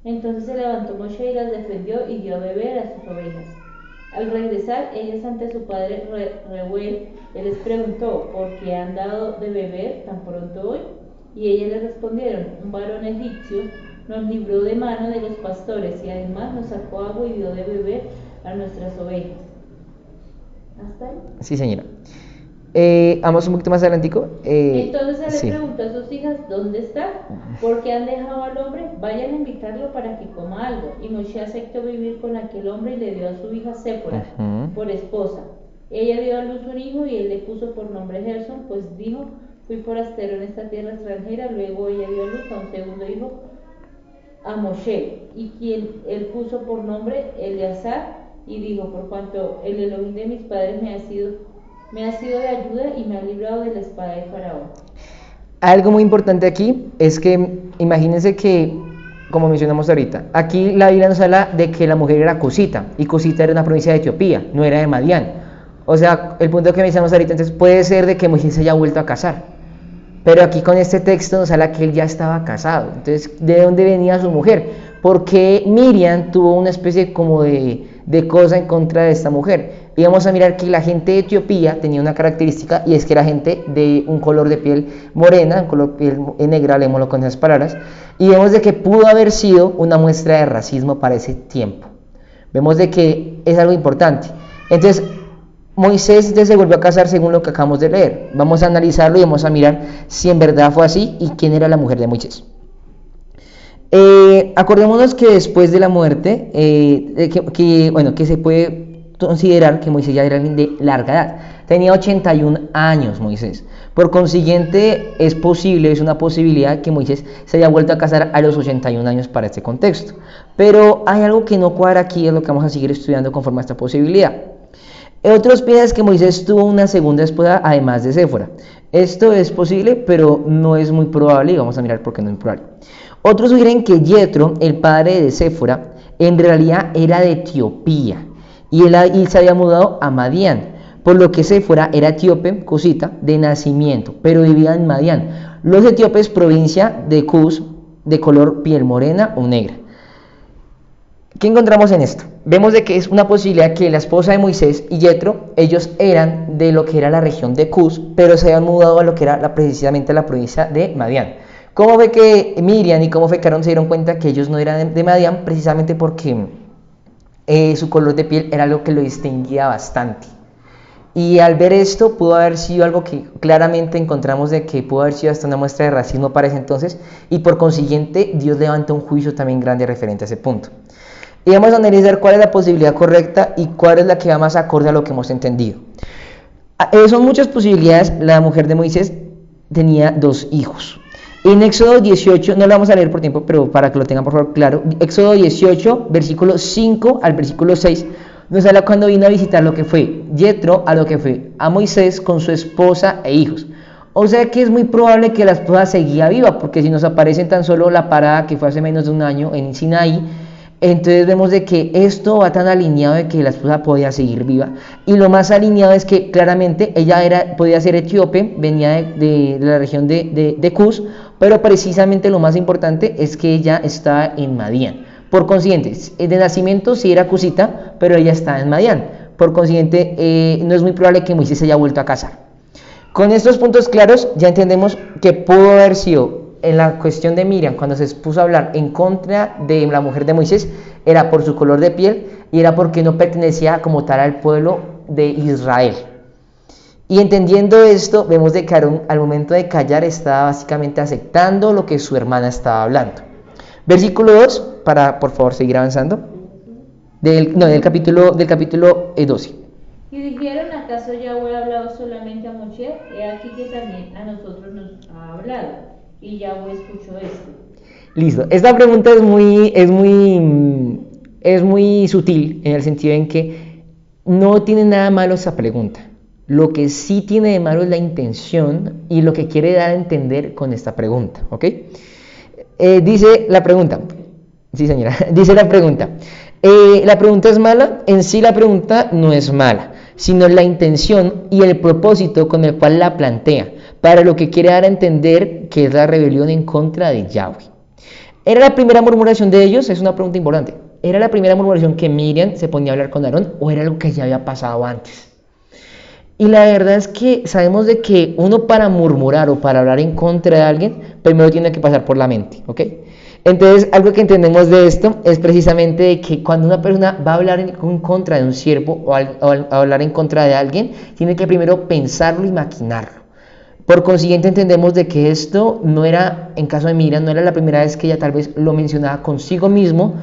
Entonces se levantó Moshe y las defendió y dio a beber a sus ovejas. Al regresar ellas ante su padre Reuel, él les preguntó, ¿por qué han dado de beber tan pronto hoy? Y ellas le respondieron, un varón egipcio nos libró de mano de los pastores y además nos sacó agua y dio de beber a nuestras ovejas. ¿Hasta ahí? Sí, señora. Vamos un poquito más adelantico. Entonces él le preguntó a sus hijas, ¿dónde está? ¿Por qué han dejado al hombre? Vayan a invitarlo para que coma algo. Y Moshe aceptó vivir con aquel hombre y le dio a su hija Séfora por esposa. Ella dio a luz un hijo y él le puso por nombre Gerson, pues dijo, fui forastero en esta tierra extranjera. Luego ella dio a luz a un segundo hijo, a Moshe, y quien él puso por nombre Eleazar, y dijo, por cuanto el Elohim de mis padres me ha sido de ayuda y me ha librado de la espada de Faraón. Algo muy importante aquí es que imagínense que, como mencionamos ahorita, aquí la Biblia nos habla de que la mujer era cusita, y cusita era una provincia de Etiopía, no era de Madián. O sea, el punto que mencionamos ahorita, entonces puede ser de que Moisés se haya vuelto a casar, pero aquí con este texto nos habla que él ya estaba casado. Entonces, ¿de dónde venía su mujer? Porque Miriam tuvo una especie como de cosa en contra de esta mujer. Y vamos a mirar que la gente de Etiopía tenía una característica, y es que era gente de un color de piel morena, un color de piel negra, leémoslo con esas palabras, y vemos de que pudo haber sido una muestra de racismo para ese tiempo. Vemos de que es algo importante. Entonces, Moisés se volvió a casar según lo que acabamos de leer. Vamos a analizarlo y vamos a mirar si en verdad fue así y quién era la mujer de Moisés. Acordémonos que después de la muerte, que se puede considerar que Moisés ya era alguien de larga edad. Tenía 81 años Moisés. Por consiguiente, es posible, es una posibilidad que Moisés se haya vuelto a casar a los 81 años para este contexto. Pero hay algo que no cuadra aquí, es lo que vamos a seguir estudiando conforme a esta posibilidad. Otros piensan que Moisés tuvo una segunda esposa además de Séfora. Esto es posible, pero no es muy probable y vamos a mirar por qué no es probable. Otros sugieren que Yetro, el padre de Séfora, en realidad era de Etiopía y él se había mudado a Madián, por lo que Séfora era etíope, cusita, de nacimiento, pero vivía en Madián. Los etíopes, provincia de Cus, de color piel morena o negra. ¿Qué encontramos en esto? Vemos de que es una posibilidad que la esposa de Moisés y Yetro, ellos eran de lo que era la región de Cus, pero se habían mudado a lo que era precisamente la provincia de Madián. ¿Cómo fue que Miriam y cómo fue que Aarón se dieron cuenta que ellos no eran de Madián? Precisamente porque su color de piel era algo que lo distinguía bastante. Y al ver esto pudo haber sido algo que claramente encontramos de que pudo haber sido hasta una muestra de racismo para ese entonces, y por consiguiente Dios levanta un juicio también grande referente a ese punto. Y vamos a analizar cuál es la posibilidad correcta y cuál es la que va más acorde a lo que hemos entendido. Son muchas posibilidades. La mujer de Moisés tenía 2 hijos. En Éxodo 18, no lo vamos a leer por tiempo, pero para que lo tengan por favor claro, Éxodo 18, versículo 5 al versículo 6, nos habla cuando vino a visitar lo que fue Yetro a lo que fue a Moisés con su esposa e hijos. O sea que es muy probable que la esposa seguía viva, porque si nos aparece tan solo la parada que fue hace menos de un año en Sinaí, entonces vemos de que esto va tan alineado de que la esposa podía seguir viva, y lo más alineado es que claramente ella podía ser etíope, venía de la región de Cus, pero precisamente lo más importante es que ella estaba en Madián. Por consiguiente, de nacimiento sí era cusita, pero ella estaba en Madián. Por consiguiente, no es muy probable que Moisés se haya vuelto a casar. Con estos puntos claros ya entendemos que pudo haber sido en la cuestión de Miriam, cuando se puso a hablar en contra de la mujer de Moisés, era por su color de piel y era porque no pertenecía como tal al pueblo de Israel. Y entendiendo esto, vemos de que Aarón al momento de callar estaba básicamente aceptando lo que su hermana estaba hablando. Versículo 2, para por favor seguir avanzando, del capítulo 12. Y dijeron, ¿acaso Yahweh ha hablado solamente a Moshe? He aquí que también a nosotros nos ha hablado. Y Yahweh escuchó esto. Listo. Esta pregunta es muy sutil en el sentido en que no tiene nada malo esa pregunta. Lo que sí tiene de malo es la intención y lo que quiere dar a entender con esta pregunta, ¿ok? Dice la pregunta. Sí, señora. Dice la pregunta. ¿La pregunta es mala? En sí la pregunta no es mala, sino la intención y el propósito con el cual la plantea, para lo que quiere dar a entender que es la rebelión en contra de Yahweh. ¿Era la primera murmuración de ellos? Es una pregunta importante. ¿Era la primera murmuración que Miriam se ponía a hablar con Aarón o era algo que ya había pasado antes? Y la verdad es que sabemos de que uno para murmurar o para hablar en contra de alguien, primero tiene que pasar por la mente, ¿ok? Entonces, algo que entendemos de esto es precisamente de que cuando una persona va a hablar en contra de un siervo o a hablar en contra de alguien, tiene que primero pensarlo y maquinarlo. Por consiguiente, entendemos de que esto no era, en caso de Miriam, no era la primera vez que ella tal vez lo mencionaba consigo mismo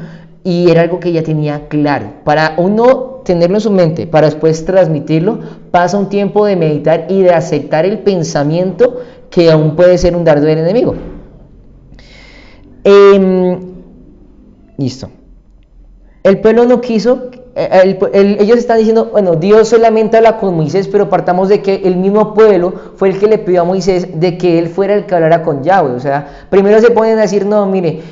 y era algo que ella tenía claro. Para uno tenerlo en su mente, para después transmitirlo, pasa un tiempo de meditar y de aceptar el pensamiento que aún puede ser un dardo del enemigo. Listo. El pueblo no quiso, ellos están diciendo, bueno, Dios solamente habla con Moisés, pero partamos de que el mismo pueblo fue el que le pidió a Moisés de que él fuera el que hablara con Yahweh. O sea, primero se ponen a decir, no, mire,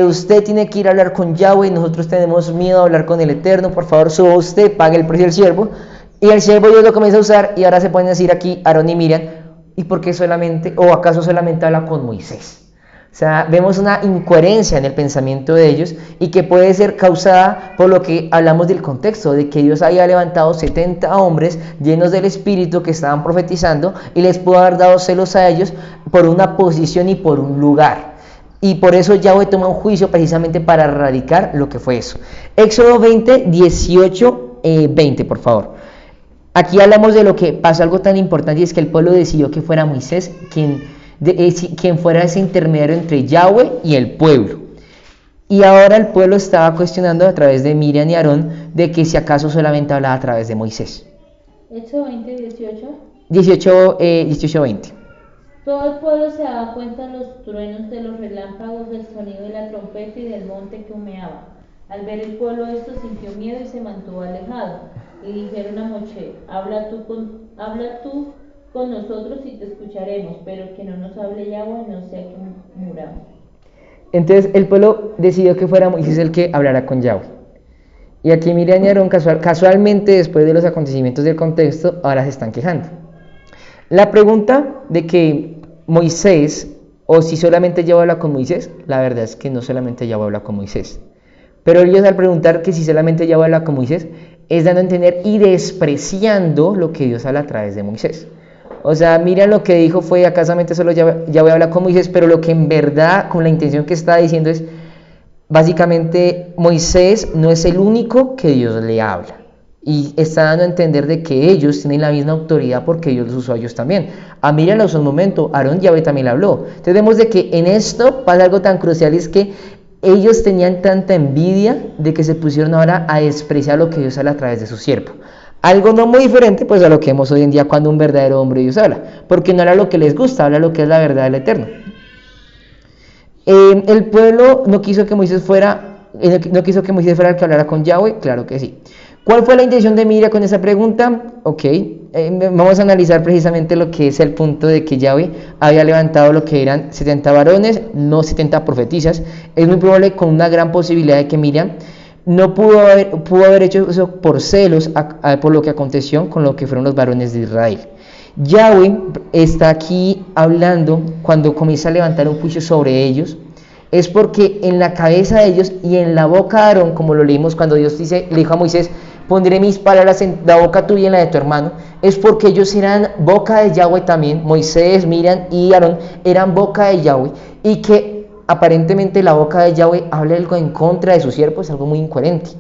usted tiene que ir a hablar con Yahweh, nosotros tenemos miedo a hablar con el Eterno, por favor suba usted, pague el precio del siervo. Y el siervo Dios lo comienza a usar y ahora se ponen a decir aquí Aarón y Miriam, ¿y por qué solamente, o acaso solamente habla con Moisés? O sea, vemos una incoherencia en el pensamiento de ellos y que puede ser causada por lo que hablamos del contexto, de que Dios había levantado 70 hombres llenos del Espíritu que estaban profetizando y les pudo haber dado celos a ellos por una posición y por un lugar. Y por eso Yahweh toma un juicio precisamente para erradicar lo que fue eso. Éxodo 20, 18, 20, por favor. Aquí hablamos de lo que pasó algo tan importante y es que el pueblo decidió que fuera Moisés quien fuera ese intermediario entre Yahweh y el pueblo. Y ahora el pueblo estaba cuestionando a través de Miriam y Aarón de que si acaso solamente hablaba a través de Moisés. Hecho 20:18. 18:20. Todo el pueblo se daba cuenta de los truenos, de los relámpagos, del sonido de la trompeta y del monte que humeaba. Al ver el pueblo esto, sintió miedo y se mantuvo alejado. Y dijeron a Moshe: habla tú con nosotros y te escucharemos, pero que no nos hable Yahweh, no sea que muramos. Entonces el pueblo decidió que fuera Moisés el que hablara con Yahweh. Y aquí Miriam y Aarón casualmente, después de los acontecimientos del contexto, ahora se están quejando. La pregunta de que Moisés, o si solamente Yahweh habla con Moisés, la verdad es que no solamente Yahweh habla con Moisés. Pero ellos, al preguntar que si solamente Yahweh habla con Moisés, es dando a entender y despreciando lo que Dios habla a través de Moisés. O sea, miren, lo que dijo fue: acasamente solo Yahweh habla con Moisés, pero lo que en verdad, con la intención que está diciendo, es básicamente Moisés no es el único que Dios le habla. Y está dando a entender de que ellos tienen la misma autoridad porque Dios los usó a ellos también. A Miriam en un momento, Aarón, Yahweh también le habló. Entonces vemos de que en esto pasa algo tan crucial, y es que ellos tenían tanta envidia de que se pusieron ahora a despreciar lo que Dios habla a través de su siervo. Algo no muy diferente pues a lo que vemos hoy en día cuando un verdadero hombre de Dios habla, porque no habla lo que les gusta, habla lo que es la verdad del Eterno. El pueblo no quiso que Moisés fuera el que hablara con Yahweh, claro que sí. ¿Cuál fue la intención de Miriam con esa pregunta? Ok, vamos a analizar precisamente lo que es el punto de que Yahweh había levantado lo que eran 70 varones, no 70 profetisas. Es muy probable, con una gran posibilidad, de que Miriam no pudo haber hecho eso por celos por lo que aconteció con lo que fueron los varones de Israel. Yahweh está aquí hablando cuando comienza a levantar un juicio sobre ellos. Es porque en la cabeza de ellos y en la boca de Aarón, como lo leímos cuando Dios le dijo a Moisés: pondré mis palabras en la boca tuya y en la de tu hermano, es porque ellos eran boca de Yahweh también. Moisés, Miriam y Aarón eran boca de Yahweh, y que aparentemente la boca de Yahweh habla algo en contra de su siervo es algo muy incoherente.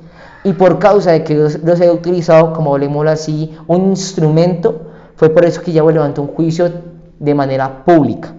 Y por causa de que Dios los haya utilizado, como hablemoslo así, un instrumento, fue por eso que Yahweh levantó un juicio de manera pública.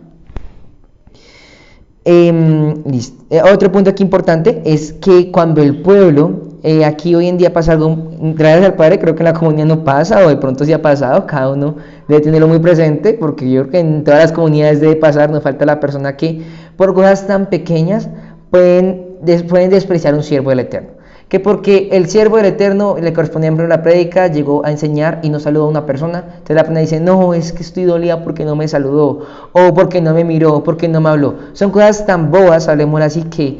Otro punto aquí importante es que cuando el pueblo, aquí hoy en día pasa algo, gracias al Padre, creo que en la comunidad no pasa, o de pronto sí ha pasado, cada uno debe tenerlo muy presente, porque yo creo que en todas las comunidades debe pasar. Nos falta la persona que por cosas tan pequeñas pueden despreciar un siervo del Eterno. Que porque el siervo del Eterno le correspondía en la prédica, llegó a enseñar y no saludó a una persona, entonces la persona dice: no, es que estoy dolida porque no me saludó, o porque no me miró, o porque no me habló. Son cosas tan bobas, hablemos así, que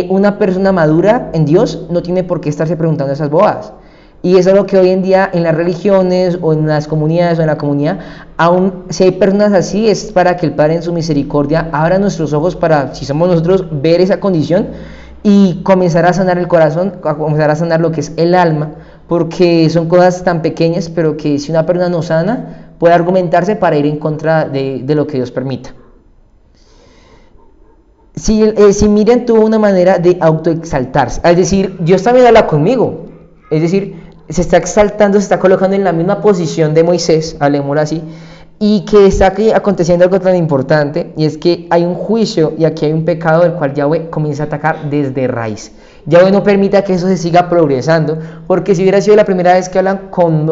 una persona madura en Dios no tiene por qué estarse preguntando esas bobadas. Y eso es lo que hoy en día en las religiones o en las comunidades o en la comunidad, aún si hay personas así, es para que el Padre en su misericordia abra nuestros ojos para, si somos nosotros, ver esa condición y comenzar a sanar el corazón, a comenzar a sanar lo que es el alma, porque son cosas tan pequeñas, pero que si una persona no sana, puede argumentarse para ir en contra de lo que Dios permita. Si Miriam tuvo una manera de autoexaltarse, es decir, Dios también habla conmigo, es decir, se está exaltando, se está colocando en la misma posición de Moisés, hablemoslo así, y que está aquí aconteciendo algo tan importante, y es que hay un juicio y aquí hay un pecado del cual Yahweh comienza a atacar desde raíz. Yahweh no permita que eso se siga progresando, porque si hubiera sido la primera vez que hablan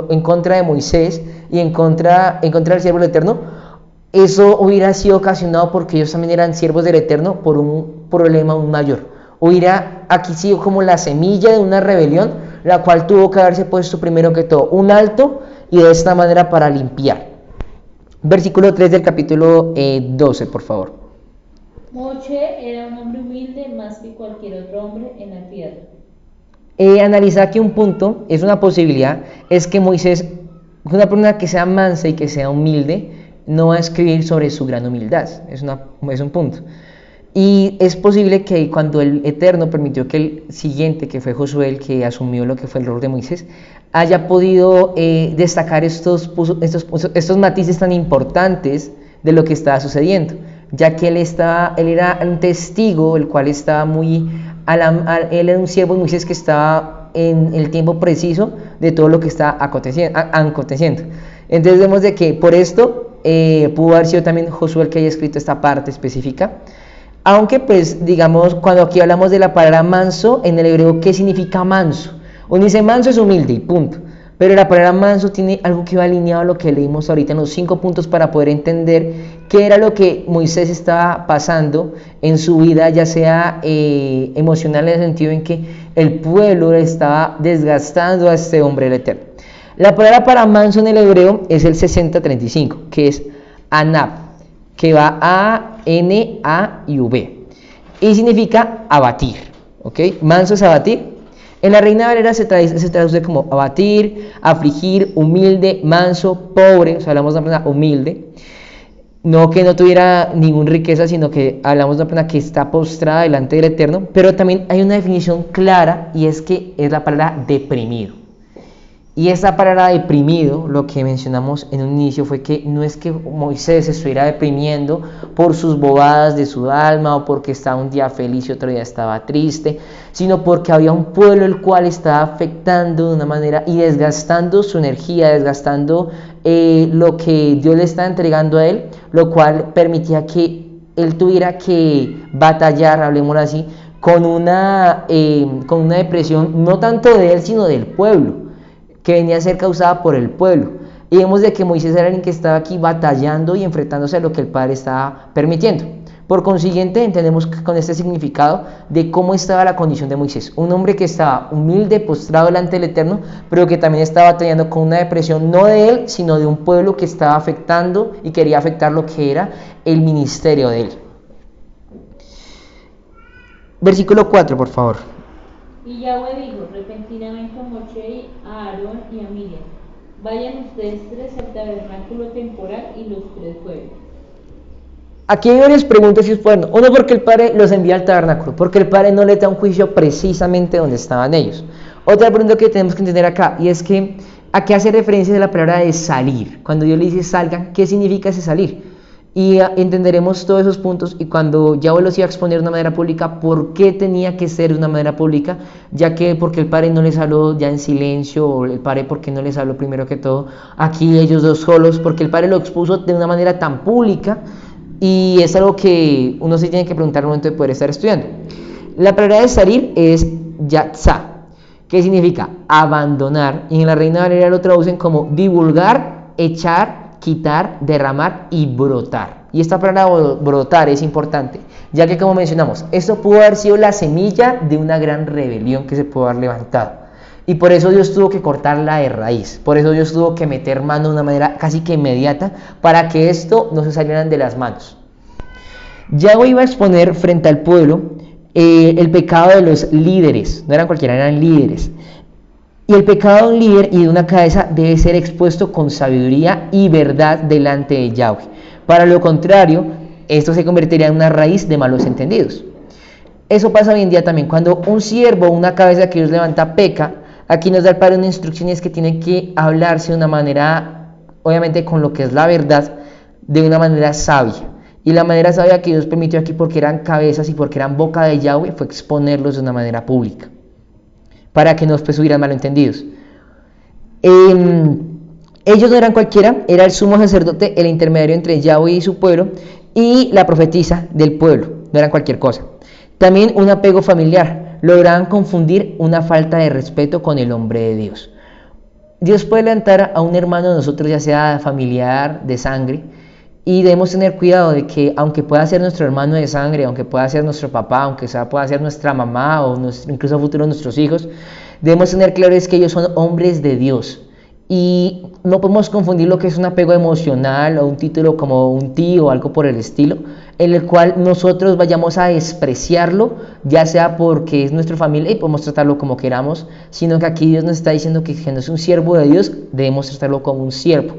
en contra de Moisés y en contra del siervo del Eterno, eso hubiera sido ocasionado porque ellos también eran siervos del Eterno por un problema aún mayor. Hubiera aquí sido como la semilla de una rebelión, la cual tuvo que haberse puesto primero que todo un alto, y de esta manera para limpiar. Versículo 3 del capítulo 12, por favor. Moshe era un hombre humilde más que cualquier otro hombre en la tierra. Analizar aquí un punto, es una posibilidad, es que Moisés, una persona que sea mansa y que sea humilde, no va a escribir sobre su gran humildad, es un punto. Y es posible que cuando el Eterno permitió que el siguiente, que fue Josué, el que asumió lo que fue el rol de Moisés, haya podido destacar estos matices tan importantes de lo que estaba sucediendo, ya que él era un testigo, el cual estaba él era un siervo de Moisés que estaba en el tiempo preciso de todo lo que está aconteciendo. Entonces vemos de que por esto pudo haber sido también Josué el que haya escrito esta parte específica. Aunque pues digamos, cuando aquí hablamos de la palabra manso, en el hebreo, ¿qué significa manso? Uno dice manso es humilde y punto. Pero la palabra manso tiene algo que va alineado a lo que leímos ahorita en los 5 puntos para poder entender qué era lo que Moisés estaba pasando en su vida, ya sea emocional en el sentido en que el pueblo estaba desgastando a este hombre del Eterno. La palabra para manso en el hebreo es el 6035, que es anab, que va a N, A y V. Y significa abatir, ¿ok? Manso es abatir. En la Reina Valera se traduce como abatir, afligir, humilde, manso, pobre, o sea, hablamos de una persona humilde, no que no tuviera ninguna riqueza, sino que hablamos de una persona que está postrada delante del Eterno, pero también hay una definición clara y es que es la palabra deprimido. Y esa palabra deprimido, lo que mencionamos en un inicio fue que no es que Moisés se estuviera deprimiendo por sus bobadas de su alma o porque estaba un día feliz y otro día estaba triste, sino porque había un pueblo el cual estaba afectando de una manera y desgastando su energía, desgastando lo que Dios le estaba entregando a él, lo cual permitía que él tuviera que batallar, hablemoslo así, con una depresión no tanto de él sino del pueblo, que venía a ser causada por el pueblo. Y vemos de que Moisés era alguien que estaba aquí batallando y enfrentándose a lo que el Padre estaba permitiendo. Por consiguiente, entendemos con este significado de cómo estaba la condición de Moisés. Un hombre que estaba humilde, postrado delante del Eterno, pero que también estaba batallando con una depresión no de él, sino de un pueblo que estaba afectando y quería afectar lo que era el ministerio de él. Versículo 4, por favor. Y Yahweh dijo repentinamente a Moshe, a Aarón y a Miriam: vayan ustedes 3 al tabernáculo temporal y los 3 fueron. Aquí hay varias preguntas y es bueno. Uno, porque el Padre los envía al tabernáculo, porque el Padre no les da un juicio precisamente donde estaban ellos. Otra pregunta que tenemos que entender acá, y es que ¿a qué hace referencia de la palabra de salir? Cuando Dios le dice salgan, ¿qué significa ese salir? Y entenderemos todos esos puntos, y cuando Yahweh los iba a exponer de una manera pública, ¿por qué tenía que ser de una manera pública? Ya que porque el Padre no les habló ya en silencio, o el Padre porque no les habló primero que todo, aquí ellos dos solos, porque el Padre lo expuso de una manera tan pública, y es algo que uno se tiene que preguntar al momento de poder estar estudiando. La palabra de salir es yatzá, que significa abandonar, y en la Reina Valera lo traducen como divulgar, echar, quitar, derramar y brotar. Y esta palabra brotar es importante, ya que, como mencionamos, esto pudo haber sido la semilla de una gran rebelión que se pudo haber levantado. Y por eso Dios tuvo que cortarla de raíz, por eso Dios tuvo que meter mano de una manera casi que inmediata para que esto no se salieran de las manos. Yahweh iba a exponer frente al pueblo el pecado de los líderes, no eran cualquiera, eran líderes. Y el pecado de un líder y de una cabeza debe ser expuesto con sabiduría y verdad delante de Yahweh. Para lo contrario, esto se convertiría en una raíz de malos entendidos. Eso pasa hoy en día también. Cuando un siervo o una cabeza que Dios levanta peca, aquí nos da el Padre una instrucción, y es que tiene que hablarse de una manera, obviamente con lo que es la verdad, de una manera sabia. Y la manera sabia que Dios permitió aquí, porque eran cabezas y porque eran boca de Yahweh, fue exponerlos de una manera pública, para que no hubieran malentendidos. Ellos no eran cualquiera, era el sumo sacerdote, el intermediario entre Yahweh y su pueblo, y la profetisa del pueblo, no eran cualquier cosa. También un apego familiar, lograban confundir una falta de respeto con el hombre de Dios. Dios puede levantar a un hermano de nosotros, ya sea familiar, de sangre, y debemos tener cuidado de que, aunque pueda ser nuestro hermano de sangre, aunque pueda ser nuestro papá, aunque pueda ser nuestra mamá o incluso a futuro nuestros hijos, debemos tener claro es que ellos son hombres de Dios. Y no podemos confundir lo que es un apego emocional o un título como un tío o algo por el estilo, en el cual nosotros vayamos a despreciarlo, ya sea porque es nuestra familia y podemos tratarlo como queramos, sino que aquí Dios nos está diciendo que no es un siervo de Dios, debemos tratarlo como un siervo.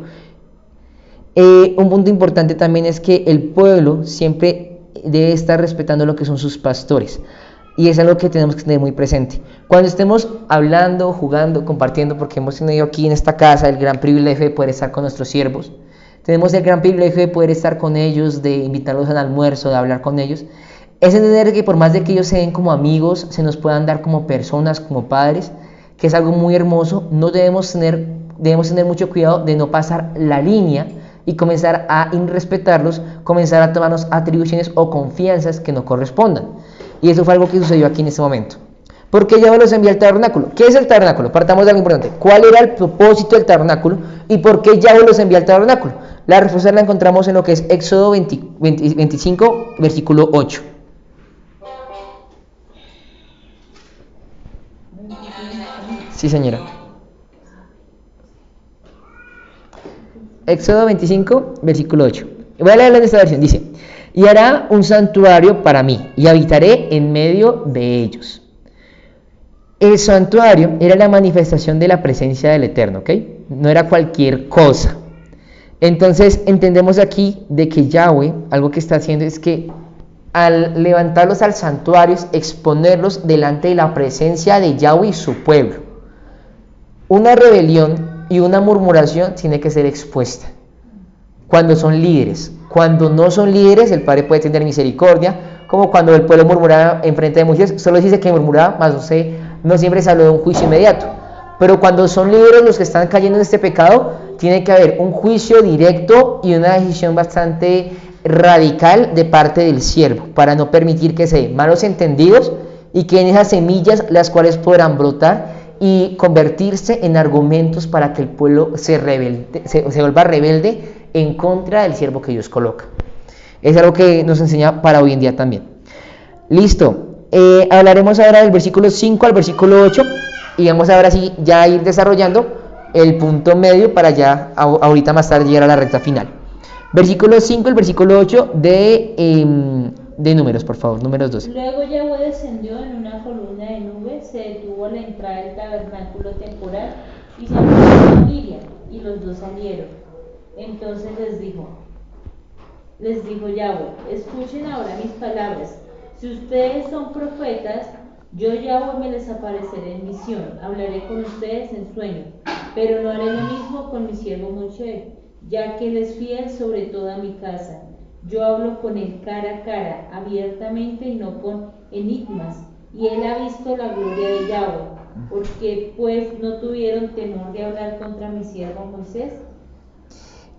Un punto importante también es que el pueblo siempre debe estar respetando lo que son sus pastores. Y es algo que tenemos que tener muy presente. Cuando estemos hablando, jugando, compartiendo, porque hemos tenido aquí en esta casa el gran privilegio de poder estar con nuestros siervos, tenemos el gran privilegio de poder estar con ellos, de invitarlos al almuerzo, de hablar con ellos, es entender que por más de que ellos se den como amigos, se nos puedan dar como personas, como padres, que es algo muy hermoso. No debemos tener mucho cuidado de no pasar la línea y comenzar a irrespetarlos, comenzar a tomarnos atribuciones o confianzas que no correspondan. Y eso fue algo que sucedió aquí en este momento. ¿Por qué Yahweh los envía al tabernáculo? ¿Qué es el tabernáculo? Partamos de algo importante. ¿Cuál era el propósito del tabernáculo? ¿Y por qué Yahweh los envía al tabernáculo? La respuesta la encontramos en lo que es Éxodo 25, versículo 8. Sí, señora. Éxodo 25, versículo 8. Voy a leerla en esta versión. Dice: y hará un santuario para mí, y habitaré en medio de ellos. El santuario era la manifestación de la presencia del Eterno, ¿ok? No era cualquier cosa. Entonces entendemos aquí de que Yahweh, algo que está haciendo es que al levantarlos al santuario, exponerlos delante de la presencia de Yahweh y su pueblo. Una rebelión y una murmuración tiene que ser expuesta cuando son líderes. Cuando no son líderes, el Padre puede tener misericordia, como cuando el pueblo murmuraba en frente de Moisés. Solo dice que murmuraba, mas no siempre se habló de un juicio inmediato. Pero cuando son líderes los que están cayendo en este pecado, tiene que haber un juicio directo y una decisión bastante radical de parte del siervo, para no permitir que se den malos entendidos y que en esas semillas las cuales podrán brotar y convertirse en argumentos para que el pueblo se vuelva rebelde en contra del siervo que Dios coloca. Es algo que nos enseña para hoy en día también. Listo. Hablaremos ahora del versículo 5 al versículo 8 y vamos ahora sí ya a ir desarrollando el punto medio para ya ahorita más tarde llegar a la recta final. Versículo 5 y el versículo 8 de Números, por favor, Números 12. Luego Yahweh descendió en una columna de nube, se detuvo a la entrada del tabernáculo temporal y se apareció a Miriam, y los dos salieron. Entonces les dijo Yahweh: escuchen ahora mis palabras. Si ustedes son profetas, yo Yahweh me les apareceré en visión, hablaré con ustedes en sueño, pero no haré lo mismo con mi siervo Moshe, ya que él es fiel sobre toda mi casa. Yo hablo con él cara a cara, abiertamente y no con enigmas, y él ha visto la gloria de Yahweh. Porque pues no tuvieron temor de hablar contra mi siervo Moisés.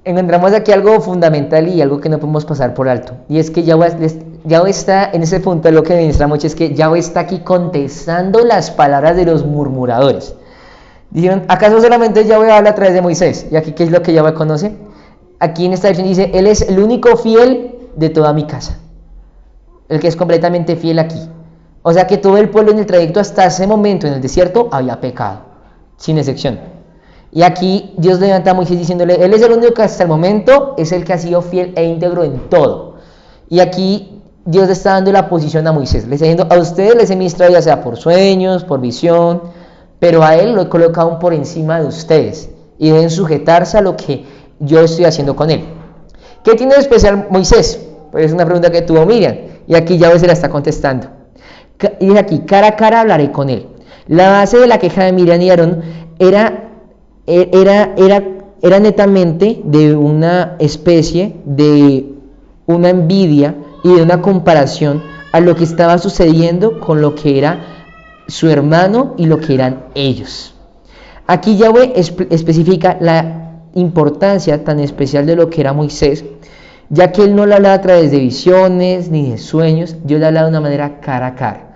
Encontramos aquí algo fundamental y algo que no podemos pasar por alto, y es que Yahweh está en ese punto. Lo que ministra mucho es que Yahweh está aquí contestando las palabras de los murmuradores. Dijeron: ¿acaso solamente Yahweh habla a través de Moisés? Y aquí, ¿qué es lo que Yahweh conoce? Aquí en esta versión dice: él es el único fiel de toda mi casa, el que es completamente fiel aquí. O sea que todo el pueblo en el trayecto hasta ese momento en el desierto había pecado, sin excepción. Y aquí Dios levanta a Moisés diciéndole: él es el único que hasta el momento es el que ha sido fiel e íntegro en todo. Y aquí Dios le está dando la posición a Moisés, le está diciendo: a ustedes les he ministrado ya sea por sueños, por visión, pero a él lo he colocado por encima de ustedes y deben sujetarse a lo que yo estoy haciendo con él. ¿Qué tiene de especial Moisés? Pues es una pregunta que tuvo Miriam, y aquí Yahweh se la está contestando. Y dice aquí: cara a cara hablaré con él. La base de la queja de Miriam y Aarón era netamente de una especie de una envidia y de una comparación a lo que estaba sucediendo con lo que era su hermano y lo que eran ellos. Aquí Yahweh especifica la importancia tan especial de lo que era Moisés, ya que él no le hablaba a través de visiones ni de sueños. Dios le hablaba de una manera cara a cara.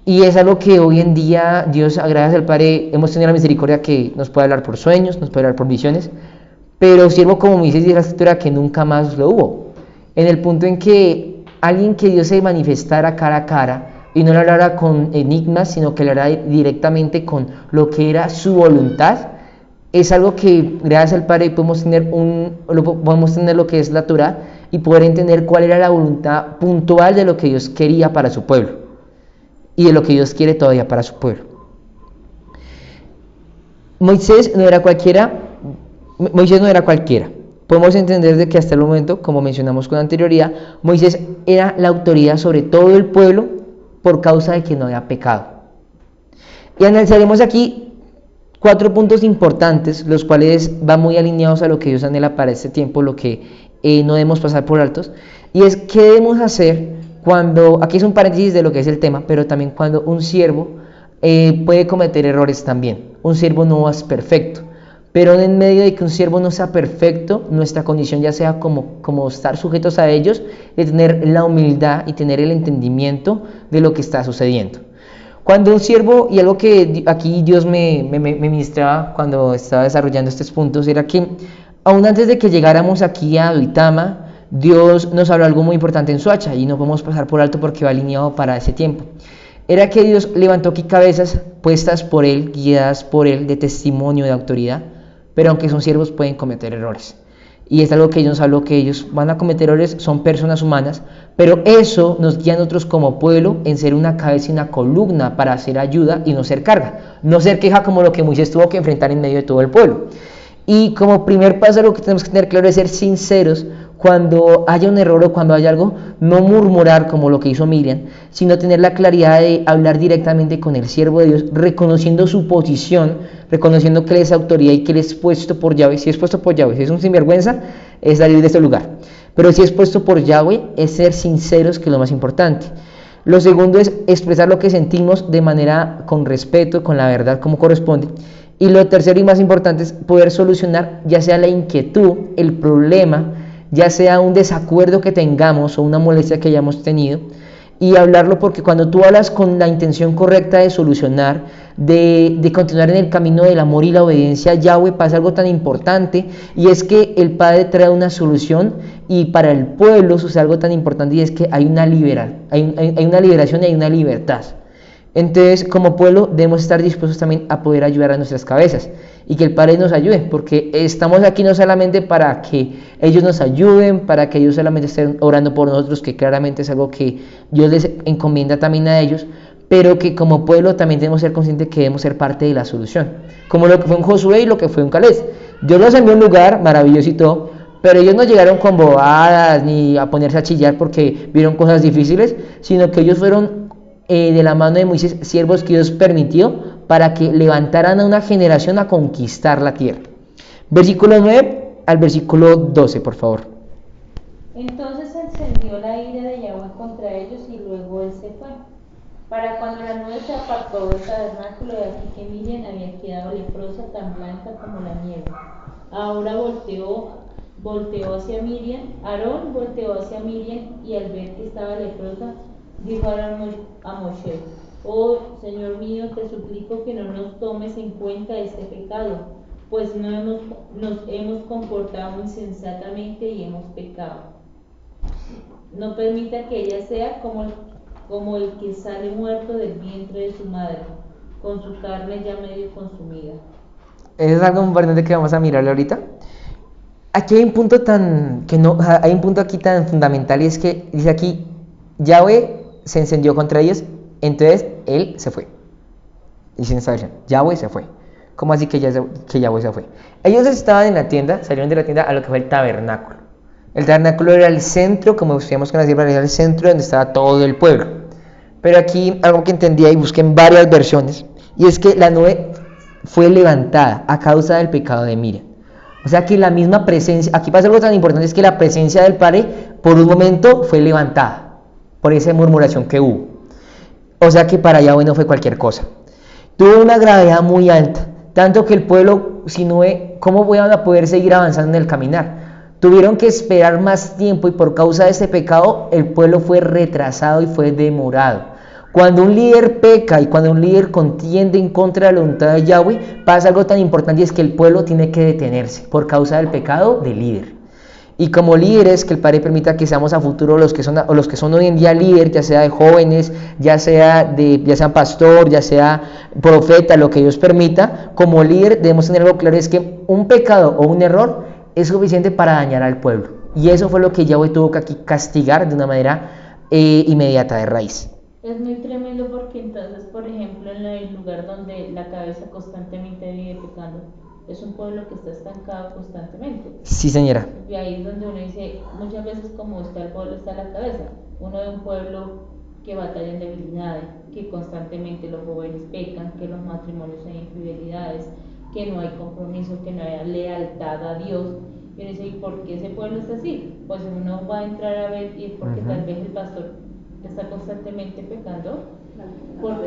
Y es algo que hoy en día Dios, gracias al Padre, hemos tenido la misericordia que nos puede hablar por sueños, nos puede hablar por visiones, pero siervo como Moisés dice la escritura que nunca más lo hubo. En el punto en que alguien que Dios se manifestara cara a cara y no le hablara con enigmas, sino que le hablara directamente con lo que era su voluntad, es algo que gracias al Padre podemos tener lo que es la Torá y poder entender cuál era la voluntad puntual de lo que Dios quería para su pueblo y de lo que Dios quiere todavía para su pueblo. Moisés no era cualquiera. Podemos entender de que hasta el momento, como mencionamos con anterioridad, Moisés era la autoridad sobre todo el pueblo por causa de que no había pecado. Y analizaremos aquí 4 puntos importantes, los cuales van muy alineados a lo que Dios anhela para este tiempo, lo que no debemos pasar por altos, y es qué debemos hacer cuando, aquí es un paréntesis de lo que es el tema, pero también cuando un siervo puede cometer errores también. Un siervo no es perfecto, pero en medio de que un siervo no sea perfecto, nuestra condición ya sea como estar sujetos a ellos, de tener la humildad y tener el entendimiento de lo que está sucediendo. Cuando un siervo, y algo que aquí Dios me ministraba cuando estaba desarrollando estos puntos, era que aún antes de que llegáramos aquí a Duitama, Dios nos habló algo muy importante en Soacha y no podemos pasar por alto porque va alineado para ese tiempo. Era que Dios levantó aquí cabezas puestas por Él, guiadas por Él, de testimonio, de autoridad, pero aunque son siervos pueden cometer errores. Y es algo que ellos habló, que ellos van a cometer errores, son personas humanas, pero eso nos guía a nosotros como pueblo en ser una cabeza y una columna para hacer ayuda y no ser carga, no ser queja como lo que Moisés tuvo que enfrentar en medio de todo el pueblo. Y como primer paso lo que tenemos que tener claro es ser sinceros cuando haya un error o cuando haya algo, no murmurar como lo que hizo Miriam, sino tener la claridad de hablar directamente con el siervo de Dios, reconociendo su posición, reconociendo que él es autoridad y que él es puesto por Yahweh. Si es puesto por Yahweh, si es un sinvergüenza, es salir de este lugar. Pero si es puesto por Yahweh, es ser sinceros, que es lo más importante. Lo segundo es expresar lo que sentimos de manera con respeto, con la verdad como corresponde. Y lo tercero y más importante es poder solucionar ya sea la inquietud, el problema, ya sea un desacuerdo que tengamos o una molestia que hayamos tenido, y hablarlo, porque cuando tú hablas con la intención correcta de solucionar, de continuar en el camino del amor y la obediencia a Yahweh, pasa algo tan importante, y es que el Padre trae una solución, y para el pueblo sucede algo tan importante, y es que hay una liberación y hay una libertad. Entonces, como pueblo, debemos estar dispuestos también a poder ayudar a nuestras cabezas y que el Padre nos ayude, porque estamos aquí no solamente para que ellos nos ayuden, para que ellos solamente estén orando por nosotros, que claramente es algo que Dios les encomienda también a ellos, pero que como pueblo también debemos ser conscientes que debemos ser parte de la solución, como lo que fue un Josué y lo que fue un Caleb. Dios los envió a un lugar maravilloso y todo, pero ellos no llegaron con bobadas ni a ponerse a chillar porque vieron cosas difíciles, sino que ellos fueron de la mano de Moisés, siervos que Dios permitió para que levantaran a una generación a conquistar la tierra. Versículo 9 al versículo 12, por favor. Entonces se encendió la ira de Yahweh contra ellos y luego él se fue. Para cuando la nube se apartó del tabernáculo, de aquí que Miriam había quedado leprosa, tan blanca como la nieve. Ahora volteó hacia Miriam, Aarón volteó hacia Miriam, y al ver que estaba leprosa, dijo a Moshe: oh Señor mío, te suplico que no nos tomes en cuenta este pecado, pues nos hemos comportado insensatamente y hemos pecado. No permita que ella sea como el que sale muerto del vientre de su madre, con su carne ya medio consumida. Eso es algo importante que vamos a mirarle ahorita. Aquí hay un punto hay un punto aquí tan fundamental, y es que dice aquí, Yahweh se encendió contra ellos, entonces él se fue. Dice en esta versión, Yahweh se fue. ¿Cómo así que Yahweh se fue? Ellos estaban en la tienda, salieron de la tienda a lo que fue el tabernáculo. El tabernáculo era el centro, como decíamos con la sierva, era el centro donde estaba todo el pueblo. Pero aquí algo que entendía y busqué en varias versiones, y es que la nube fue levantada a causa del pecado de Miriam. O sea que la misma presencia, aquí pasa algo tan importante, es que la presencia del Padre por un momento fue levantada por esa murmuración que hubo. O sea que para Yahweh no fue cualquier cosa. Tuvo una gravedad muy alta, tanto que el pueblo, si no ve cómo van a poder seguir avanzando en el caminar. Tuvieron que esperar más tiempo, y por causa de ese pecado el pueblo fue retrasado y fue demorado. Cuando un líder peca y cuando un líder contiende en contra de la voluntad de Yahweh, pasa algo tan importante, y es que el pueblo tiene que detenerse por causa del pecado del líder. Y como líderes, que el Padre permita que seamos a futuro los que son hoy en día líderes, ya sea de jóvenes, ya sea pastor, ya sea profeta, lo que Dios permita. Como líder debemos tener algo claro, es que un pecado o un error es suficiente para dañar al pueblo. Y eso fue lo que Yahweh tuvo que aquí castigar de una manera inmediata, de raíz. Es muy tremendo, porque entonces, por ejemplo, en el lugar donde la cabeza constantemente vive pecando, es un pueblo que está estancado constantemente. Sí, señora. Y ahí es donde uno dice, muchas veces, como está el pueblo, está la cabeza. Uno ve un pueblo que batalla en debilidades, que constantemente los jóvenes pecan, que los matrimonios hay infidelidades, que no hay compromiso, que no hay lealtad a Dios. Y uno dice, ¿y por qué ese pueblo está así? Pues uno va a entrar a ver, y es porque tal vez el pastor está constantemente pecando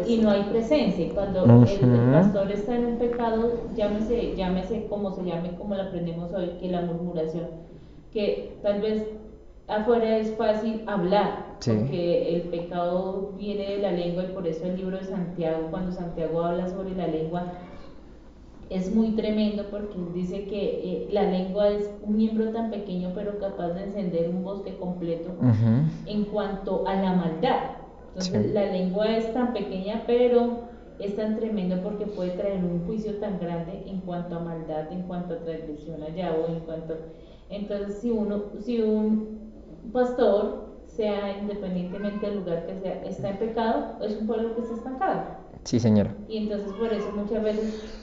y no hay presencia. Cuando el pastor está en un pecado, llámese como se llame, como lo aprendemos hoy, que la murmuración, que tal vez afuera es fácil hablar, Sí. porque el pecado viene de la lengua y por eso el libro de Santiago, cuando Santiago habla sobre la lengua, es muy tremendo porque él dice que la lengua es un miembro tan pequeño pero capaz de encender un bosque completo Ujú. en cuanto a la maldad. Entonces Sí. la lengua es tan pequeña pero es tan tremendo porque puede traer un juicio tan grande en cuanto a maldad, en cuanto a transgresión allá o en cuanto... Entonces si un pastor, sea independientemente del lugar que sea, está en pecado, es un pueblo que está estancado. Sí, señora. Y entonces por eso muchas veces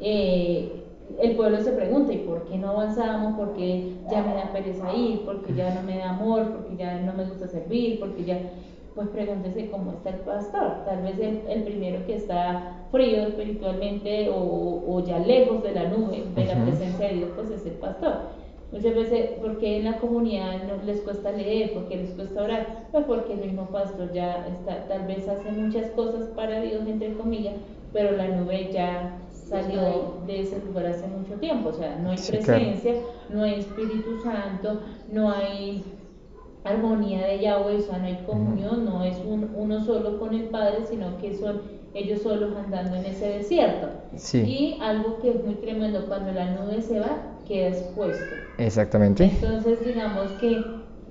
el pueblo se pregunta, ¿y por qué no avanzamos? ¿Por qué ya me da pereza ir? ¿Por qué ya no me da amor? ¿Por qué ya no me gusta servir? ¿Por qué ya...? Pues pregúntese cómo está el pastor. Tal vez el primero que está frío espiritualmente o ya lejos de la nube, de la presencia de Dios, pues es el pastor. Muchas veces, ¿por qué en la comunidad no les cuesta leer? ¿Por qué les cuesta orar? Pues porque el mismo pastor ya está, tal vez hace muchas cosas para Dios, entre comillas, pero la nube ya salió de ese lugar hace mucho tiempo. O sea, no hay Sí, claro. presencia, no hay Espíritu Santo, no hay armonía de Yahweh, o sea, no hay comunión, no es uno solo con el Padre, sino que son ellos solos andando en ese desierto. Sí. Y algo que es muy tremendo, cuando la nube se va, queda expuesto. Exactamente. Entonces, digamos que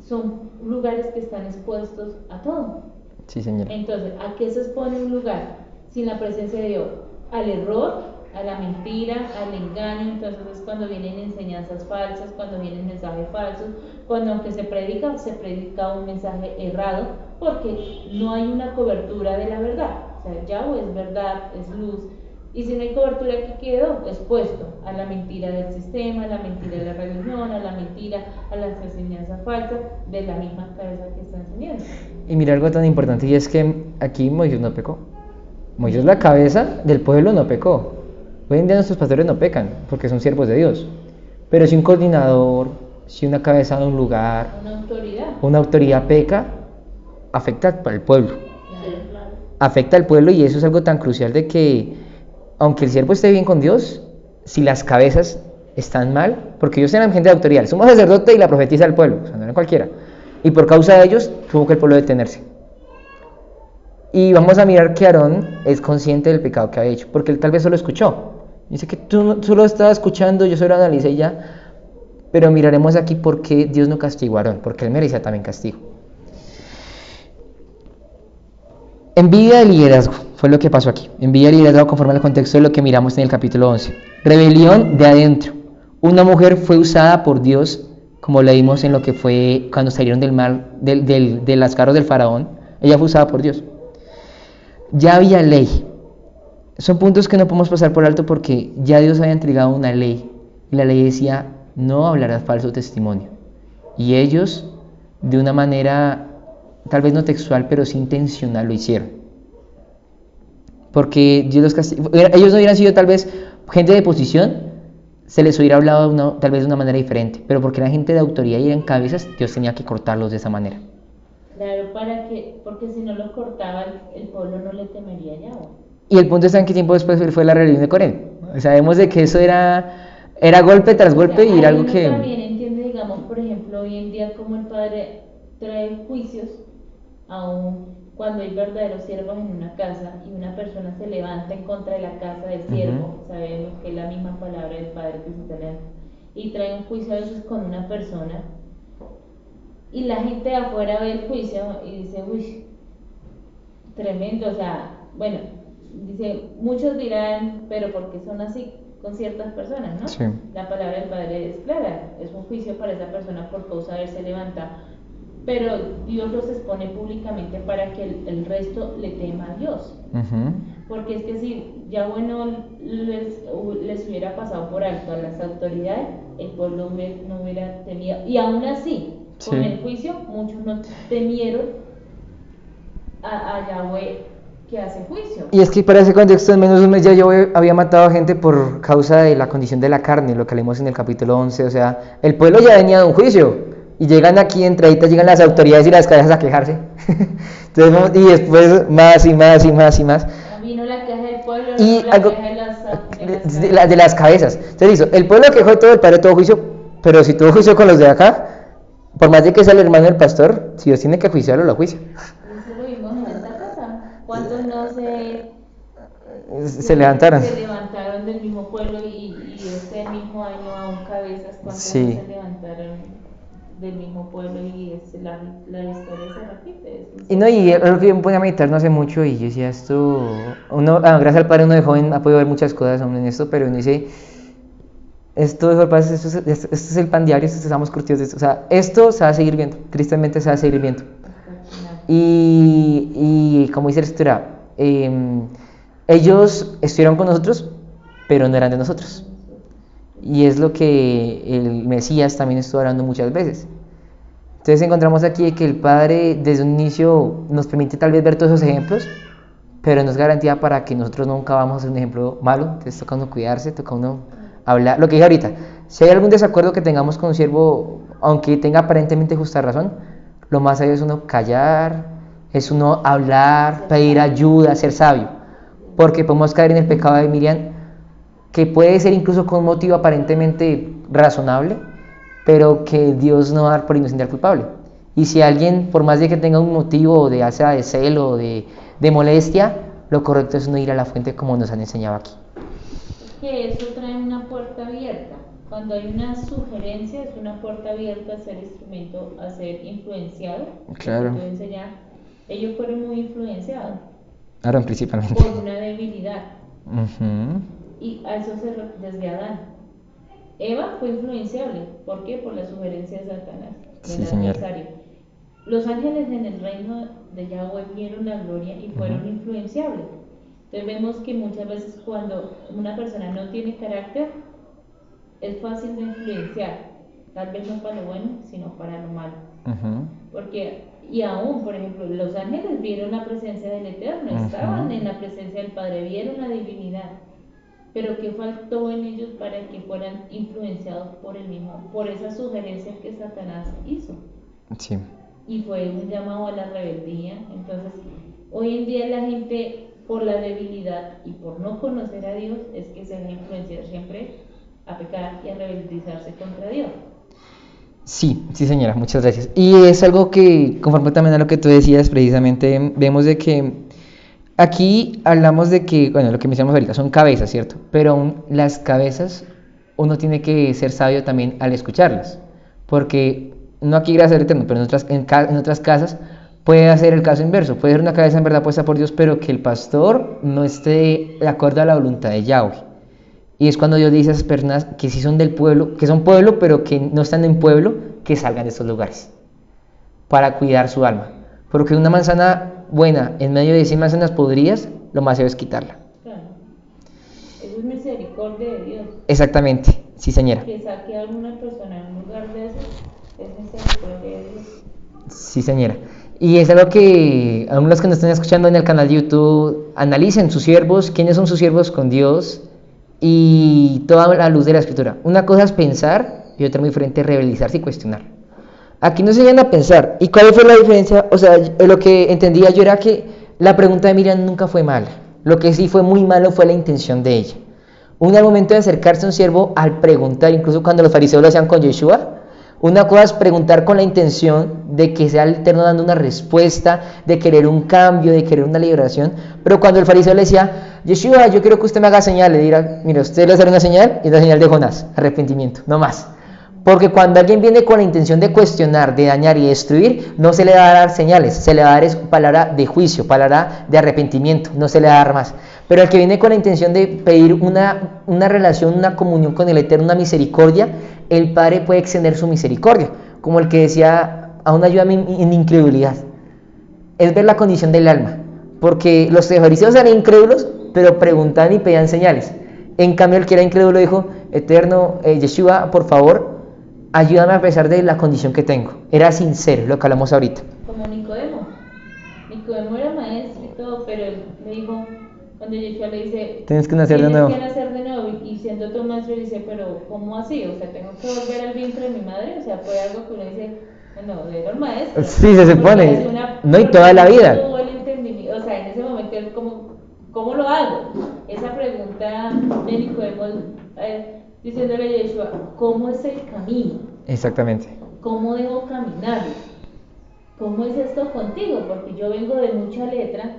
son lugares que están expuestos a todo. Sí, señora. Entonces, ¿a qué se expone un lugar sin la presencia de Dios? Al error, a la mentira, al engaño. Entonces es cuando vienen enseñanzas falsas, cuando vienen mensajes falsos, cuando aunque se predica un mensaje errado, porque no hay una cobertura de la verdad. O sea, Yahweh es verdad, es luz. Y si no hay cobertura, ¿qué quedó? Expuesto a la mentira del sistema, a la mentira de la religión, a la mentira, a las enseñanzas falsas de la misma cabeza que está enseñando. Y mira algo tan importante, y es que aquí Moisés no pecó. Moisés, la cabeza del pueblo, no pecó. Hoy en día nuestros pastores no pecan porque son siervos de Dios. Pero si un coordinador, si una cabeza de un lugar, una autoridad peca, afecta al pueblo. Afecta al pueblo, y eso es algo tan crucial de que, aunque el siervo esté bien con Dios, si las cabezas están mal, porque ellos eran gente de autoridad, somos sacerdote y la profetiza del pueblo, o sea, no era cualquiera, y por causa de ellos tuvo que el pueblo detenerse. Y vamos a mirar que Aarón es consciente del pecado que había hecho, porque él tal vez solo escuchó. Dice que tú solo estabas escuchando, yo solo analicé y ya. Pero miraremos aquí por qué Dios no castigó a Aarón, porque él merecía también castigo. Envidia de liderazgo, fue lo que pasó aquí. Envidia de liderazgo conforme al contexto de lo que miramos en el capítulo 11. Rebelión de adentro. Una mujer fue usada por Dios, como leímos en lo que fue cuando salieron del mar, de las carros del faraón. Ella fue usada por Dios. Ya había ley. Son puntos que no podemos pasar por alto porque ya Dios había entregado una ley. Y la ley decía, no hablarás falso testimonio. Y ellos, de una manera, tal vez no textual, pero sí intencional, lo hicieron. Porque Dios los castigó. Ellos no hubieran sido tal vez gente de posición, se les hubiera hablado tal vez de una manera diferente. Pero porque eran gente de autoridad y eran cabezas, Dios tenía que cortarlos de esa manera. Claro, porque si no los cortaba, el pueblo no le temería ya. Y el punto está en qué tiempo después fue la rebelión de Coré. Sabemos de que eso era golpe tras golpe, o sea, y era algo que... También entiende, digamos, por ejemplo, hoy en día como el Padre trae juicios, aún cuando hay verdaderos siervos en una casa y una persona se levanta en contra de la casa del siervo, sabemos que es la misma palabra del Padre que se está leyendo, y trae un juicio a veces con una persona, y la gente de afuera ve el juicio y dice, uy, tremendo, o sea, bueno, dice, muchos dirán, pero ¿por qué son así con ciertas personas, no? Sí. La palabra del Padre es clara, es un juicio para esa persona por causa de haberse levantado, pero Dios los expone públicamente para que el resto le tema a Dios. Porque es que si Yahweh no les hubiera pasado por alto a las autoridades, el pueblo no hubiera temido, y aún así, con el juicio, muchos no temieron a Yahweh que hace juicio. Y es que para ese contexto, en menos de un mes ya yo había matado a gente por causa de la condición de la carne, lo que leímos en el capítulo 11. O sea, el pueblo ya venía de un juicio, y llegan aquí, entraditas, llegan las autoridades y las cabezas a quejarse. Entonces, y después más y más y más y más. Vino la queja del pueblo, y la queja de las cabezas. Entonces hizo, el pueblo quejó de todo, el Padre tuvo juicio, pero si tuvo juicio con los de acá, Por más de que sea el hermano del pastor, si Dios tiene que juiciarlo, lo juicia. Eso lo vimos en esta casa. ¿Cuántos no Se levantaron. se levantaron del mismo pueblo y este mismo año aún cabezas? ¿Cuántos Sí. no se levantaron del mismo pueblo y la historia se repite? Y no, y algo que yo me ponía a meditar no hace mucho y yo decía esto, gracias al Padre uno de joven ha podido ver muchas cosas aún en esto, pero uno dice, esto es el pan diario, estamos curtidos de esto, o sea, esto se va a seguir viendo, tristemente se va a seguir viendo. Y como dice la escritura, ellos estuvieron con nosotros, pero no eran de nosotros. Y es lo que el Mesías también estuvo hablando muchas veces. Entonces encontramos aquí que el Padre desde un inicio nos permite tal vez ver todos esos ejemplos, pero no es garantía para que nosotros nunca vamos a ser un ejemplo malo. Entonces toca uno cuidarse, toca uno hablar. Lo que dije ahorita, si hay algún desacuerdo que tengamos con un siervo, aunque tenga aparentemente justa razón, lo más sabio es uno callar, es uno hablar, pedir ayuda, ser sabio. Porque podemos caer en el pecado de Miriam, que puede ser incluso con un motivo aparentemente razonable, pero que Dios no va a dar por inocente al culpable. Y si alguien, por más de que tenga un motivo de celo, de molestia, lo correcto es no ir a la fuente como nos han enseñado aquí. Que eso trae una puerta abierta. Cuando hay una sugerencia, es una puerta abierta a ser instrumento, a ser influenciado. Claro. Ellos fueron muy influenciados. Aaron principalmente. Por una debilidad. Uh-huh. Y a eso desde Adán. Eva fue influenciable. ¿Por qué? Por la sugerencia de Satanás, del adversario. Los ángeles en el reino de Yahweh vieron la gloria y fueron influenciables. Entonces vemos que muchas veces cuando una persona no tiene carácter, es fácil de influenciar. Tal vez no para lo bueno, sino para lo malo. Porque, y aún, por ejemplo, los ángeles vieron la presencia del Eterno, estaban en la presencia del Padre, vieron la divinidad. Pero ¿qué faltó en ellos para que fueran influenciados por el mismo, por esa sugerencia que Satanás hizo? Sí. Y fue un llamado a la rebeldía. Entonces, hoy en día la gente, por la debilidad y por no conocer a Dios, es que se va a influenciar siempre a pecar y a rebeldizarse contra Dios. Sí, sí señora, muchas gracias. Y es algo que, conforme también a lo que tú decías, precisamente vemos de que aquí hablamos de que, bueno, lo que mencionamos ahorita son cabezas, ¿cierto? Pero aún las cabezas, uno tiene que ser sabio también al escucharlas. Porque, no aquí gracias al Eterno, pero en otras casas puede hacer el caso inverso. Puede ser una cabeza en verdad puesta por Dios, pero que el pastor no esté de acuerdo a la voluntad de Yahweh. Y es cuando Dios dice a esas personas que sí son del pueblo, que son pueblo, pero que no están en pueblo, que salgan de estos lugares para cuidar su alma. Porque una manzana buena en medio de 100 manzanas podridas, lo más sabio es quitarla. Claro. Eso es misericordia de Dios. Exactamente, sí señora. Que saque a alguna persona en un lugar de eso, es misericordia de Dios. Sí señora. Y es algo que aún los que nos están escuchando en el canal de YouTube, analicen sus siervos, quiénes son sus siervos con Dios y toda la luz de la escritura. Una cosa es pensar y otra muy diferente es rebeldizarse y cuestionar. Aquí nos enseñan a pensar. ¿Y cuál fue la diferencia? O sea, lo que entendía yo era que la pregunta de Miriam nunca fue mala. Lo que sí fue muy malo fue la intención de ella. Al momento de acercarse a un siervo al preguntar, incluso cuando los fariseos lo hacían con Yeshua, una cosa es preguntar con la intención de que sea el Eterno dando una respuesta, de querer un cambio, de querer una liberación. Pero cuando el fariseo le decía, Yeshua, yo quiero que usted me haga señal, le dirá, mira, usted le va a hacer una señal y es la señal de Jonás, arrepentimiento, no más. Porque cuando alguien viene con la intención de cuestionar, de dañar y destruir, no se le va a dar señales, se le va a dar palabra de juicio, palabra de arrepentimiento, no se le va a dar más. Pero el que viene con la intención de pedir una relación, una comunión con el Eterno, una misericordia, el Padre puede extender su misericordia, como el que decía, aún ayúdame en mi incredulidad. Es ver la condición del alma, porque los fariseos eran incrédulos, pero preguntaban y pedían señales. En cambio, el que era incrédulo dijo, Eterno, Yeshua, por favor, ayúdame a pesar de la condición que tengo. Era sincero, lo que hablamos ahorita. Como Nicodemo. Nicodemo era maestro y todo, pero él le dijo, cuando Yeshua le dice, tienes que nacer de nuevo. Y siendo tu maestro le dice, pero ¿cómo así? O sea, ¿tengo que volver al vientre de mi madre? O sea, fue algo que uno dice, no, era el maestro. Sí, se supone. No, y toda la vida. Tuvo el entendimiento, o sea, en ese momento él ¿cómo lo hago? Esa pregunta de Nicodemo, diciéndole a Yeshua, ¿cómo es el camino? Exactamente. ¿cómo debo caminar? ¿Cómo es esto contigo? Porque yo vengo de mucha letra,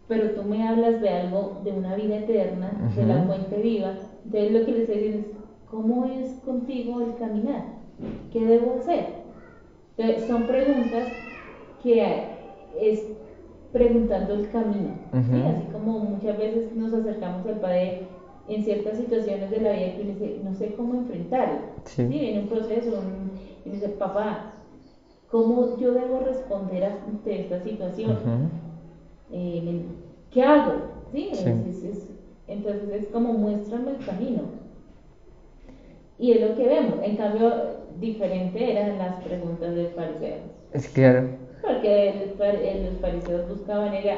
pero tú me hablas de algo, de una vida eterna, de la fuente viva. Entonces lo que les estoy diciendo es, ¿cómo es contigo el caminar? ¿Qué debo hacer? Entonces, son preguntas que es preguntando el camino, ¿sí? Así como muchas veces nos acercamos al Padre en ciertas situaciones de la vida que dice, no sé cómo enfrentarlo. Sí. ¿Sí? Viene un proceso y dice, papá, ¿cómo yo debo responder ante esta situación? ¿Qué hago? ¿Sí? Sí. Entonces es como muéstrame el camino. Y es lo que vemos. En cambio, diferente eran las preguntas del fariseo. Es claro. Porque los fariseos buscaban era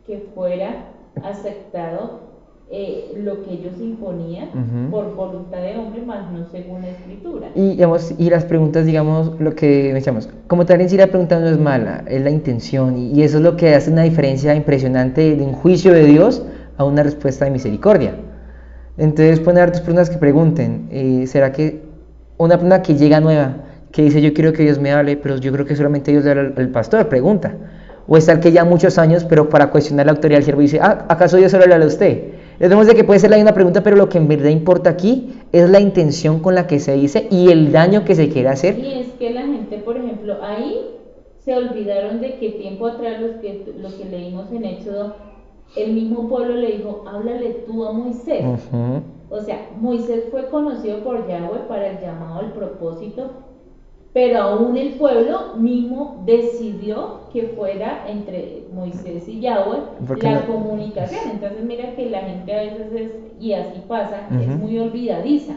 que fuera aceptado lo que ellos imponían por voluntad de hombre, más no según la escritura. Y, digamos, y las preguntas, digamos, lo que mencionamos, como tal en sí la pregunta no es mala, es la intención, y eso es lo que hace una diferencia impresionante de un juicio de Dios a una respuesta de misericordia. Entonces pueden haber dos personas que pregunten, ¿será que una persona que llega nueva, que dice yo quiero que Dios me hable, pero yo creo que solamente Dios le habla al pastor, pregunta? O está el que ya muchos años, pero para cuestionar la autoridad del siervo dice, ¿acaso Dios solo le habla a usted? Vemos de que puede ser la misma pregunta, pero lo que en verdad importa aquí es la intención con la que se dice y el daño que se quiere hacer. Y es que la gente, por ejemplo, ahí se olvidaron de que tiempo atrás, lo que leímos en Éxodo, el mismo pueblo le dijo, háblale tú a Moisés. O sea, Moisés fue conocido por Yahweh para el llamado al propósito, pero aún el pueblo mismo decidió que fuera entre Moisés y Yahweh la comunicación. Entonces mira que la gente a veces y así pasa, es muy olvidadiza,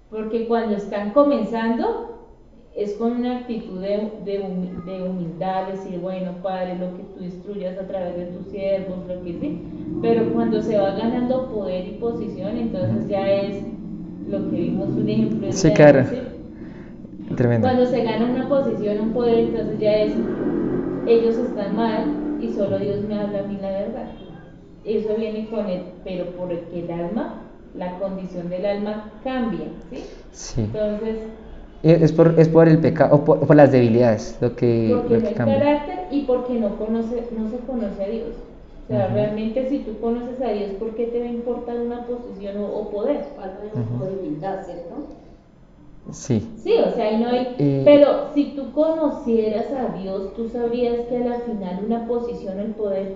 porque cuando están comenzando es con una actitud de humildad, decir, bueno, Padre, lo que tú instruyas a través de tus siervos, lo que sí, pero cuando se va ganando poder y posición, entonces ya es lo que vimos un ejemplo. Sí, claro. Tremendo. Cuando se gana una posición, un poder, entonces ya es, ellos están mal y solo Dios me habla a mí la verdad. Eso viene con él, pero porque el alma, la condición del alma cambia, ¿sí? Sí. Entonces... Es por el pecado, o por las debilidades, lo que cambia. El carácter y porque no se conoce a Dios. O sea, realmente si tú conoces a Dios, ¿por qué te va a importar una posición o poder? Falta de un poco de humildad, ¿cierto? Sí. Sí, o sea, ahí no hay... Pero si tú conocieras a Dios, tú sabrías que a la final una posición o el poder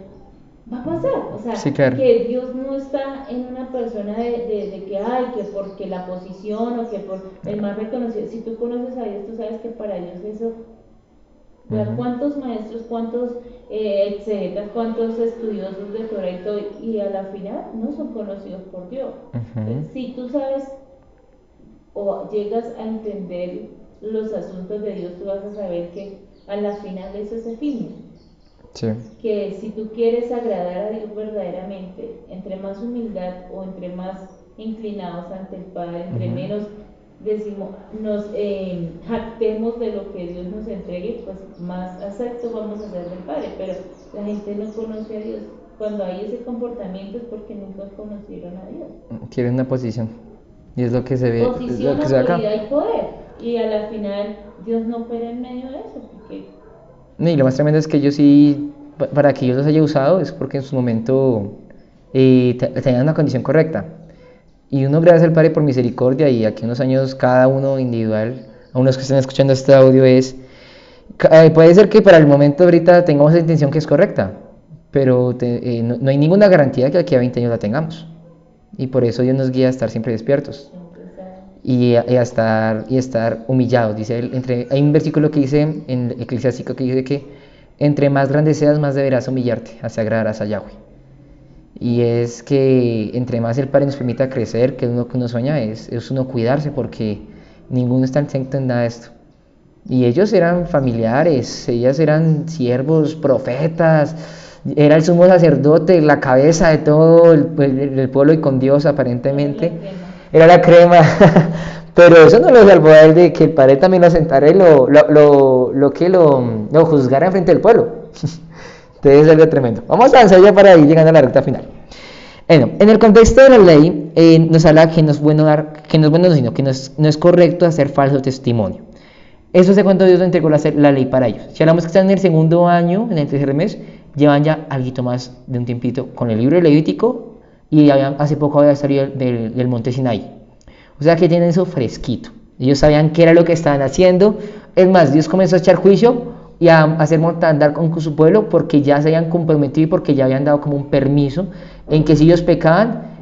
va a pasar. O sea, sí, claro. Que Dios no está en una persona de que, ay, que porque la posición o que por el más reconocido. Si tú conoces a Dios, tú sabes que para Dios eso... ¿Cuántos maestros, cuántos exegetas, cuántos estudiosos de Torah y todo? Y a la final no son conocidos por Dios. Si tú sabes o llegas a entender los asuntos de Dios, tú vas a saber que a la final eso es efímero. Sí. Que si tú quieres agradar a Dios verdaderamente, entre más humildad o entre más inclinados ante el Padre, entre menos nos jactemos de lo que Dios nos entregue, pues más acepto vamos a ser del Padre. Pero la gente no conoce a Dios. Cuando hay ese comportamiento es porque nunca conocieron a Dios. Quieren una posición. Y es lo que se ve. Posición, es lo que se ve acá. autoridad y poder. Y a la final Dios no opera en medio de eso. Porque... Y lo más tremendo es que ellos sí, para que Dios los haya usado, es porque en su momento tenían una condición correcta. Y uno, gracias al Padre por misericordia, y aquí unos años cada uno individual, a unos que estén escuchando este audio, puede ser que para el momento ahorita tengamos la intención que es correcta, pero no hay ninguna garantía que aquí a 20 años la tengamos. Y por eso Dios nos guía a estar siempre despiertos y a estar humillados. Dice, hay un versículo que dice en Eclesiástico que dice que entre más grande seas, más deberás humillarte, así agradarás a Yahweh. Y es que entre más el Padre nos permita crecer, que es lo que uno sueña, es uno cuidarse, porque ninguno está exento en nada de esto. Y ellos eran familiares, ellas eran siervos, profetas, era el sumo sacerdote, la cabeza de todo el pueblo y con Dios aparentemente. Era la crema. Pero eso no lo salvó a él de que el Padre también lo sentara y lo juzgara en frente del pueblo. Entonces es algo tremendo. Vamos a avanzar ya para ir llegando a la recta final. Bueno, en el contexto de la ley nos habla que no es bueno sino que no es correcto hacer falso testimonio. Eso es de cuando Dios entregó la ley para ellos. Si hablamos que están en el segundo año, en el tercer mes, llevan ya algo más de un tiempito con el libro de Levítico y hace poco había salido del monte Sinaí. O sea que tienen eso fresquito. Ellos sabían qué era lo que estaban haciendo. Es más, Dios comenzó a echar juicio y a hacer mortandad con su pueblo porque ya se habían comprometido y porque ya habían dado como un permiso en que si ellos pecaban,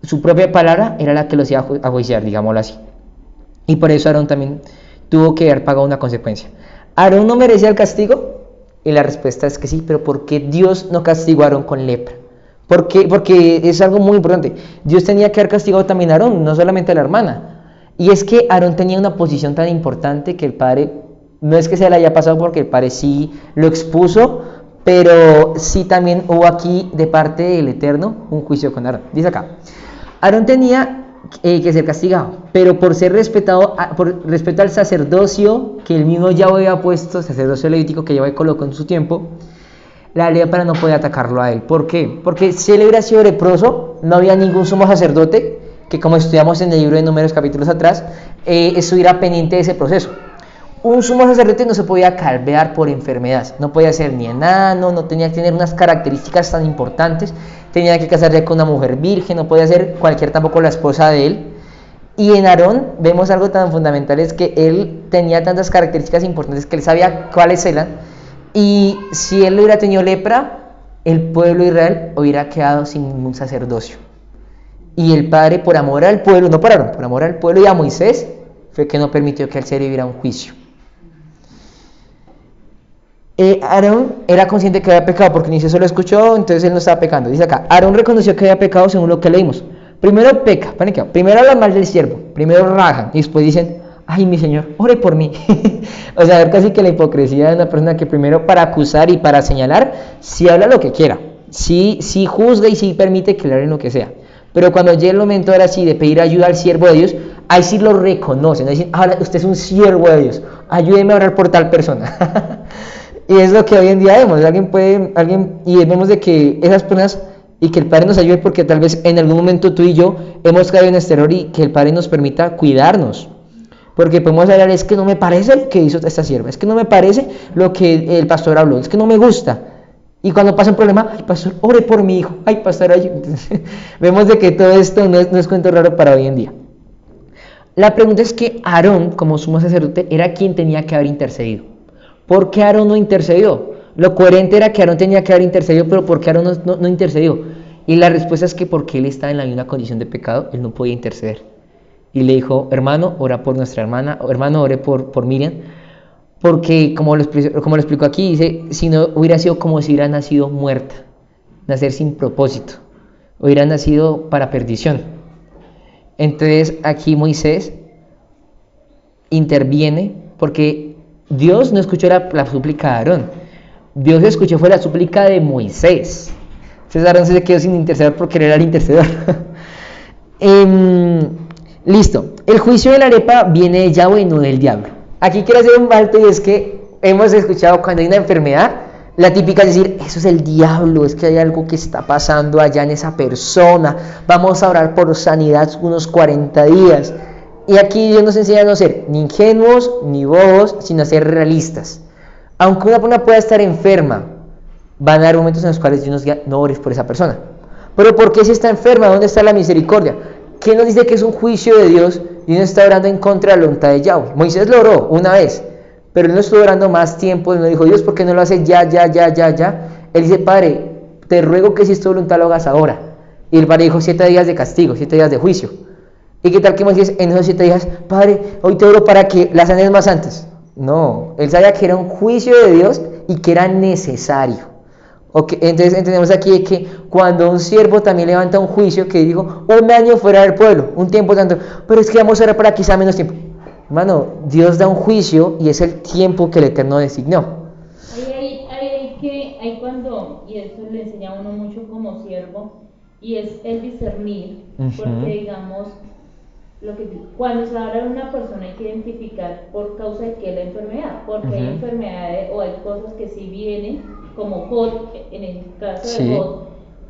su propia palabra era la que los iba a juiciar, digámoslo así. Y por eso Aarón también tuvo que haber pagado una consecuencia. ¿Aarón no merecía el castigo? Y la respuesta es que sí, pero ¿por qué Dios no castigó a Aarón con lepra? ¿Por qué? Porque es algo muy importante. Dios tenía que haber castigado también a Aarón, no solamente a la hermana. Y es que Aarón tenía una posición tan importante que el padre, no es que se le haya pasado porque el padre sí lo expuso, pero sí también hubo aquí de parte del Eterno un juicio con Aarón. Dice acá, Aarón tenía que ser castigado, pero por ser respetado, por respeto al sacerdocio que el mismo Yahweh había puesto, sacerdocio levítico que Yahweh colocó en su tiempo, la lepra no podía atacarlo a él. ¿Por qué? Porque si él hubiera sido leproso, no había ningún sumo sacerdote que, como estudiamos en el libro de Números capítulos atrás, estuviera pendiente de ese proceso. Un sumo sacerdote no se podía calvear por enfermedad, no podía ser ni enano, no tenía que tener unas características tan importantes, tenía que casarse con una mujer virgen, no podía ser cualquier tampoco la esposa de él. Y en Aarón vemos algo tan fundamental, es que él tenía tantas características importantes que él sabía cuáles eran, y si él hubiera tenido lepra, el pueblo de Israel hubiera quedado sin ningún sacerdocio. Y el padre, por amor al pueblo, no por Aarón, por amor al pueblo y a Moisés, fue que no permitió que él se viviera un juicio. Aarón era consciente que había pecado porque ni se lo escuchó, entonces él no estaba pecando. Dice acá, Aarón reconoció que había pecado según lo que leímos. Primero peca, primero hablan mal del siervo, primero rajan y después dicen, ay mi señor, ore por mí. O sea, casi que la hipocresía de una persona que primero para acusar y para señalar, sí habla lo que quiera, sí juzga y sí permite que le hablen lo que sea. Pero cuando llega el momento ahora sí de pedir ayuda al siervo de Dios, ahí sí lo reconocen, ahí sí, ahora usted es un siervo de Dios, ayúdeme a orar por tal persona. Y es lo que hoy en día vemos, y vemos de que esas personas, y que el Padre nos ayude porque tal vez en algún momento tú y yo hemos caído en este error y que el Padre nos permita cuidarnos. Porque podemos hablar, es que no me parece lo que hizo esta sierva, es que no me parece lo que el pastor habló, es que no me gusta. Y cuando pasa un problema, ay pastor, ore por mi hijo, ay pastor, vemos de que todo esto no es cuento raro para hoy en día. La pregunta es que Aarón, como sumo sacerdote, era quien tenía que haber intercedido. ¿Por qué Aarón no intercedió? Lo coherente era que Aarón tenía que haber intercedido, pero ¿por qué Aarón no intercedió? Y la respuesta es que porque él estaba en la misma condición de pecado, él no podía interceder. Y le dijo, hermano, ora por nuestra hermana, o hermano, ore por Miriam, porque como lo explicó aquí, dice, si no hubiera sido como si hubiera nacido muerta, nacer sin propósito, hubiera nacido para perdición. Entonces aquí Moisés interviene porque Dios no escuchó la súplica de Aarón, Dios escuchó fue la súplica de Moisés. Entonces Aarón se quedó sin interceder porque él era el intercedor. Listo, el juicio de la arepa viene de Yahweh, no del diablo. Aquí quiero hacer un alto y es que hemos escuchado cuando hay una enfermedad, la típica es decir, eso es el diablo, es que hay algo que está pasando allá en esa persona, vamos a orar por sanidad unos 40 días. Y aquí Dios nos enseña a no ser ni ingenuos ni bobos, sino a ser realistas. Aunque una persona pueda estar enferma, van a haber momentos en los cuales Dios nos diga, no ores por esa persona. Pero ¿por qué si está enferma? ¿Dónde está la misericordia? ¿Quién nos dice que es un juicio de Dios y uno está orando en contra de la voluntad de Yahweh? Moisés lo oró una vez, pero él no estuvo orando más tiempo, él no dijo, Dios, ¿por qué no lo haces ya? Él dice, Padre, te ruego que si es tu voluntad lo hagas ahora. Y el Padre dijo, 7 días de castigo, 7 días de juicio. ¿Y qué tal que Moisés en esos 7 días, Padre, hoy te oro para que la sanes más antes? No, él sabía que era un juicio de Dios y que era necesario. Okay, entonces entendemos aquí que cuando un siervo también levanta un juicio que dijo, 1 año fuera del pueblo, un tiempo tanto, pero es que vamos a orar para quizá menos tiempo. Hermano, Dios da un juicio y es el tiempo que el Eterno designó. Hay cuando, y eso le enseña a uno mucho como siervo, y es el discernir, porque digamos, cuando se habla de una persona hay que identificar por causa de qué es la enfermedad, porque hay enfermedades o hay cosas que sí vienen, como Jod, en el caso de Jod,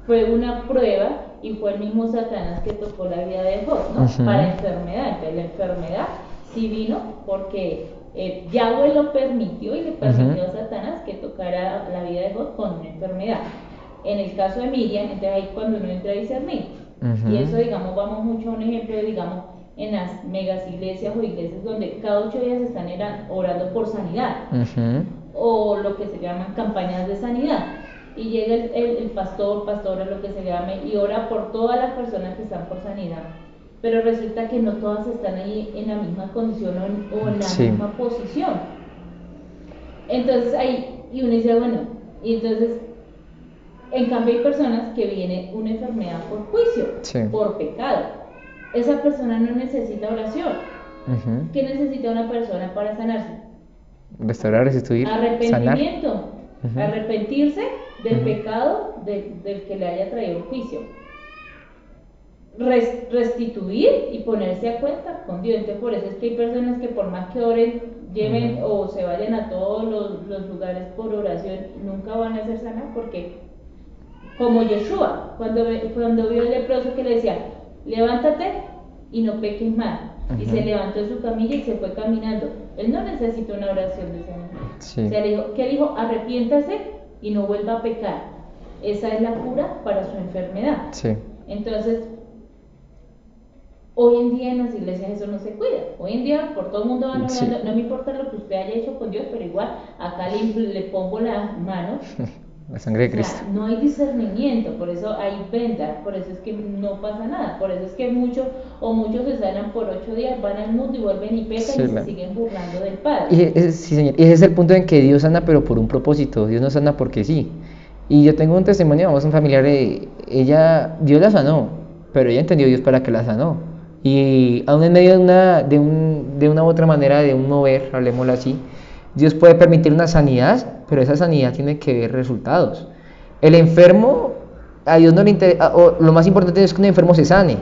fue una prueba y fue el mismo Satanás que tocó la vida de Jod, ¿no? Para enfermedad. Entonces la enfermedad sí vino porque Yahweh lo permitió y le permitió a Satanás que tocara la vida de Job con una enfermedad. En el caso de Miriam, entonces ahí cuando uno entra a discernir. Y eso, digamos, vamos mucho a un ejemplo de, digamos, en las megas iglesias o iglesias donde cada 8 días están orando por sanidad, o lo que se llaman campañas de sanidad. Y llega el pastor, pastora, lo que se llame, y ora por todas las personas que están por sanidad. Pero resulta que no todas están ahí en la misma condición o en la misma posición. Entonces ahí, y uno dice, bueno, y entonces, en cambio hay personas que viene una enfermedad por juicio, por pecado. Esa persona no necesita oración. ¿Qué necesita una persona para sanarse? Restaurar, restituir, arrepentimiento, arrepentirse del pecado del que le haya traído el juicio, restituir y ponerse a cuenta con Dios. Entonces por eso es que hay personas que por más que oren, lleven o se vayan a todos los lugares por oración, nunca van a ser sanadas, porque como Yeshua, cuando vio el leproso que le decía, levántate y no peques más, y se levantó de su camilla y se fue caminando. Él no necesita una oración de sanidad. O sea, ¿qué dijo? Arrepiéntase y no vuelva a pecar. Esa es la cura para su enfermedad. Entonces, hoy en día en las iglesias eso no se cuida. Hoy en día por todo el mundo van orando, no me importa lo que usted haya hecho con Dios, pero igual acá le pongo las manos. La sangre de Cristo. O sea, no hay discernimiento, por eso hay venta, por eso es que no pasa nada, por eso es que muchos se sanan por 8 días, van al mundo y vuelven y pecan y se siguen burlando del Padre. Sí, señor. Y ese es el punto en que Dios sana, pero por un propósito. Dios no sana porque sí. Y yo tengo un testimonio, vamos, un familiar de ella, Dios la sanó, pero ella entendió Dios para que la sanó. Y aún en medio de una u otra manera, de un mover, hablemoslo así, Dios puede permitir una sanidad, pero esa sanidad tiene que ver resultados. El enfermo, a Dios no le interesa, lo más importante es que un enfermo se sane.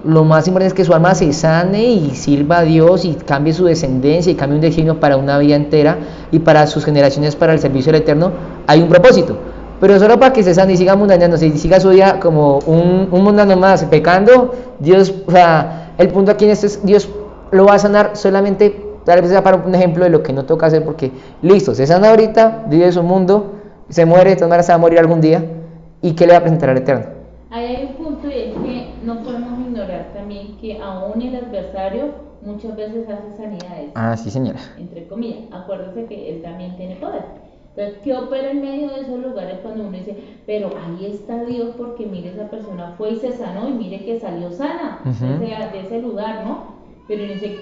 Lo más importante es que su alma se sane y sirva a Dios y cambie su descendencia y cambie un destino para una vida entera y para sus generaciones, para el servicio del Eterno. Hay un propósito. Pero solo para que se sane y siga mundaneándose y siga su vida como un mundano más, pecando, Dios, o sea, el punto aquí en esto es, Dios lo va a sanar solamente, tal vez sea para un ejemplo de lo que no toca hacer, porque listo, se sana ahorita, vive su mundo, se muere, de todas maneras se va a morir algún día, ¿y qué le va a presentar al Eterno? Ahí hay un punto, y es que no podemos ignorar también que aún el adversario muchas veces hace sanidades. Ah, sí, señora. Entre comillas, acuérdese que él también tiene poder. Entonces, ¿qué opera en medio de esos lugares cuando uno dice, pero ahí está Dios porque mire, esa persona fue y se sanó y mire que salió sana de ese lugar, ¿no? Pero uno dice,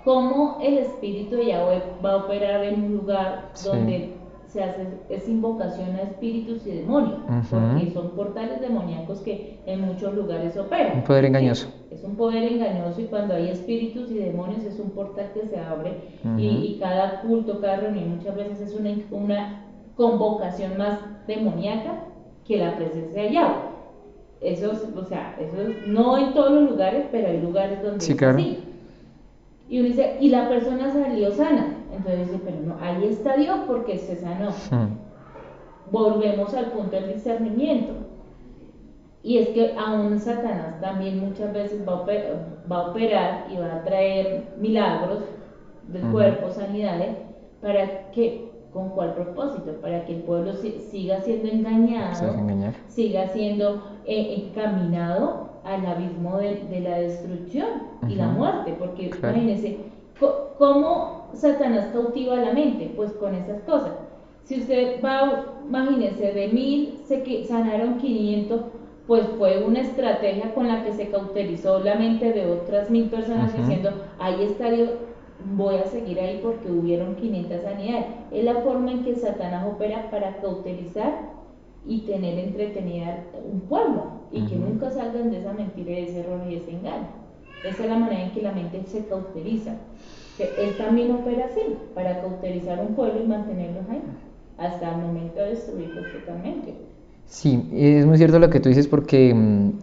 ¿cómo el Espíritu de Yahweh va a operar en un lugar donde se hace esa invocación a espíritus y demonios? Porque son portales demoníacos que en muchos lugares operan. Un poder engañoso. Es un poder engañoso, y cuando hay espíritus y demonios es un portal que se abre, y cada culto, cada reunión muchas veces es una convocación más demoníaca que la presencia de Yahweh. Eso es no en todos los lugares, pero hay lugares donde es así. Y uno dice, y la persona salió sana. Entonces dice, pero no, ahí está Dios porque se sanó. Volvemos al punto del discernimiento. Y es que aún Satanás también muchas veces va a operar y va a traer milagros del cuerpo, sanidades, para que, ¿con cuál propósito? Para que el pueblo siga siendo engañado, siga siendo encaminado al abismo de la destrucción y la muerte. Porque imagínense, ¿cómo Satanás cautiva la mente? Pues con esas cosas. Si usted va, imagínense, de 1000 se sanaron 500, pues fue una estrategia con la que se cauterizó la mente de otras 1000 personas diciendo, ahí está Dios, voy a seguir ahí porque hubieron 500 sanidades. Es la forma en que Satanás opera para cauterizar y tener entretenida un pueblo, y que nunca salgan de esa mentira, de ese error y de ese engaño. Esa es la manera en que la mente se cauteriza. Él también opera así, para cauterizar un pueblo y mantenerlos ahí, hasta el momento de destruirlos totalmente. Sí, es muy cierto lo que tú dices, porque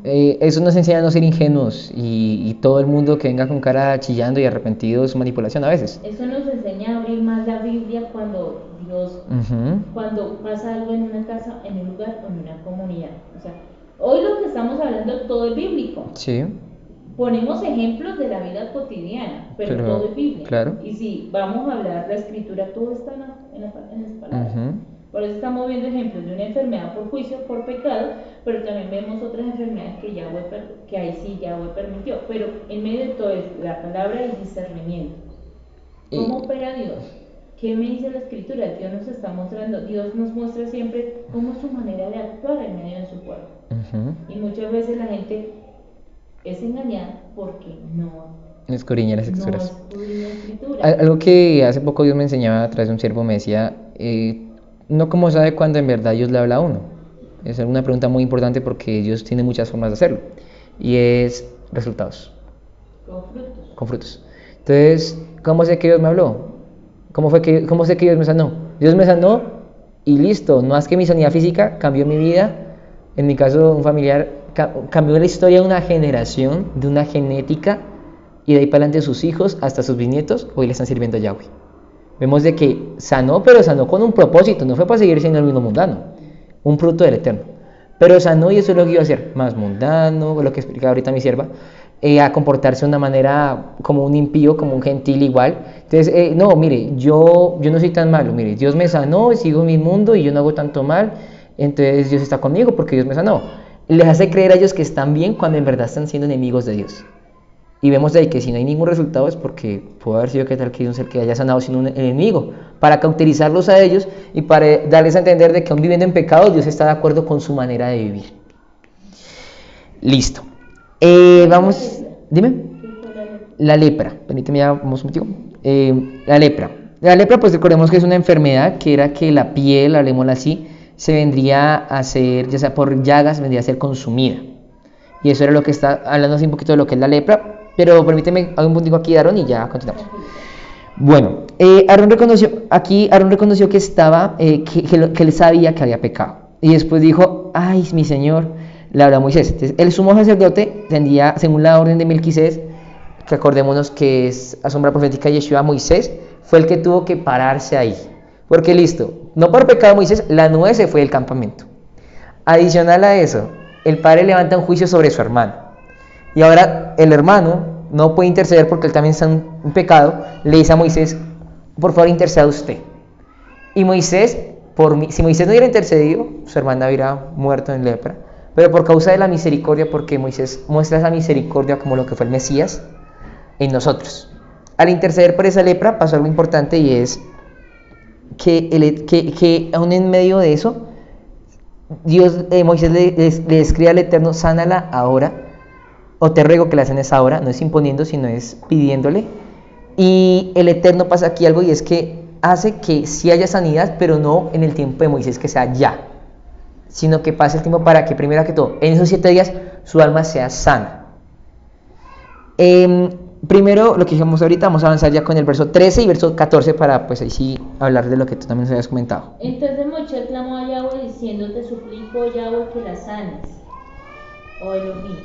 eso nos enseña a no ser ingenuos, y todo el mundo que venga con cara chillando y arrepentido es manipulación a veces. Eso nos enseña a abrir más la Biblia cuando Dios, cuando pasa algo en una casa, en un lugar o en una comunidad. O sea, hoy lo que estamos hablando todo es bíblico. Sí. ponemos ejemplos de la vida cotidiana, pero Pero, todo es Biblia. claro. Y si vamos a hablar, la escritura, todo está en las palabras. Ujú. Por eso estamos viendo ejemplos de una enfermedad por juicio, por pecado, pero también vemos otras enfermedades que ahí sí Yahweh permitió. Pero en medio de todo es la palabra y el discernimiento. ¿Cómo opera Dios? ¿Qué me dice la escritura? Dios nos está mostrando, Dios nos muestra siempre cómo es su manera de actuar en medio de su pueblo. Ujú. Y muchas veces la gente es engañada porque no Escudriña las escrituras. escudriña la escritura. Algo que hace poco Dios me enseñaba a través de un siervo, me decía, no cómo sabe cuándo en verdad Dios le habla a uno. Es una pregunta muy importante porque Dios tiene muchas formas de hacerlo. Y es resultados, Con frutos. con frutos. Entonces, ¿cómo sé que Dios me habló? ¿Cómo sé que Dios me sanó? Dios me sanó y listo. No es que mi sanidad física cambió mi vida. En mi caso, un familiar cambió la historia de una generación, de una genética, y de ahí para adelante sus hijos hasta sus bisnietos hoy le están sirviendo a Yahweh. Vemos de que sanó, pero sanó con un propósito, no fue para seguir siendo el mismo mundano, un fruto del Eterno. Pero sanó y eso es lo que iba a hacer, más mundano, lo que explicaba ahorita mi sierva, a comportarse de una manera como un impío, como un gentil igual. Entonces, no, mire, yo no soy tan malo, mire, Dios me sanó, sigo mi mundo y yo no hago tanto mal, entonces Dios está conmigo porque Dios me sanó. Les hace creer a ellos que están bien cuando en verdad están siendo enemigos de Dios. Y vemos de ahí que si no hay ningún resultado es porque puede haber sido que tal que un ser que haya sanado siendo un enemigo, para cauterizarlos a ellos y para darles a entender de que aún viviendo en pecado Dios está de acuerdo con su manera de vivir. Listo. Vamos, dime. ¿Qué fue la lepra? La lepra, permíteme ya, vamos un momentico. La lepra, pues recordemos que es una enfermedad que era que la piel, hablemosla así, se vendría a ser, ya sea por llagas, vendría a ser consumida. Y eso era lo que está hablando así un poquito de lo que es la lepra, pero permíteme, hago un puntico aquí de Aarón y ya continuamos. Bueno, Aarón reconoció que estaba, que él sabía que había pecado. Y después dijo, ay, mi Señor, le habló a Moisés. Entonces, el sumo sacerdote tendría, según la orden de Melquisés, que acordémonos que es a sombra profética de Yeshua, Moisés fue el que tuvo que pararse ahí. Porque listo, no por pecado de Moisés, la nube se fue del campamento. Adicional a eso, el padre levanta un juicio sobre su hermano. Y ahora el hermano no puede interceder porque él también está en pecado. Le dice a Moisés, por favor interceda usted. Y Moisés, si Moisés no hubiera intercedido, su hermana hubiera muerto en lepra. Pero por causa de la misericordia, porque Moisés muestra esa misericordia como lo que fue el Mesías en nosotros. Al interceder por esa lepra pasó algo importante y es que aún en medio de eso, Moisés le escribe al Eterno, sánala ahora, o te ruego que la sanes ahora, no es imponiendo, sino es pidiéndole. Y el Eterno pasa aquí algo y es que hace que sí haya sanidad, pero no en el tiempo de Moisés que sea ya, sino que pase el tiempo para que primero que todo, en esos 7 días, su alma sea sana. Primero, lo que dijimos ahorita, vamos a avanzar ya con el verso 13 y verso 14 para pues ahí sí hablar de lo que tú también nos habías comentado. Entonces Moisés clamó a Yahweh diciendo, te suplico, Yahweh, que la sanes, o Elohim.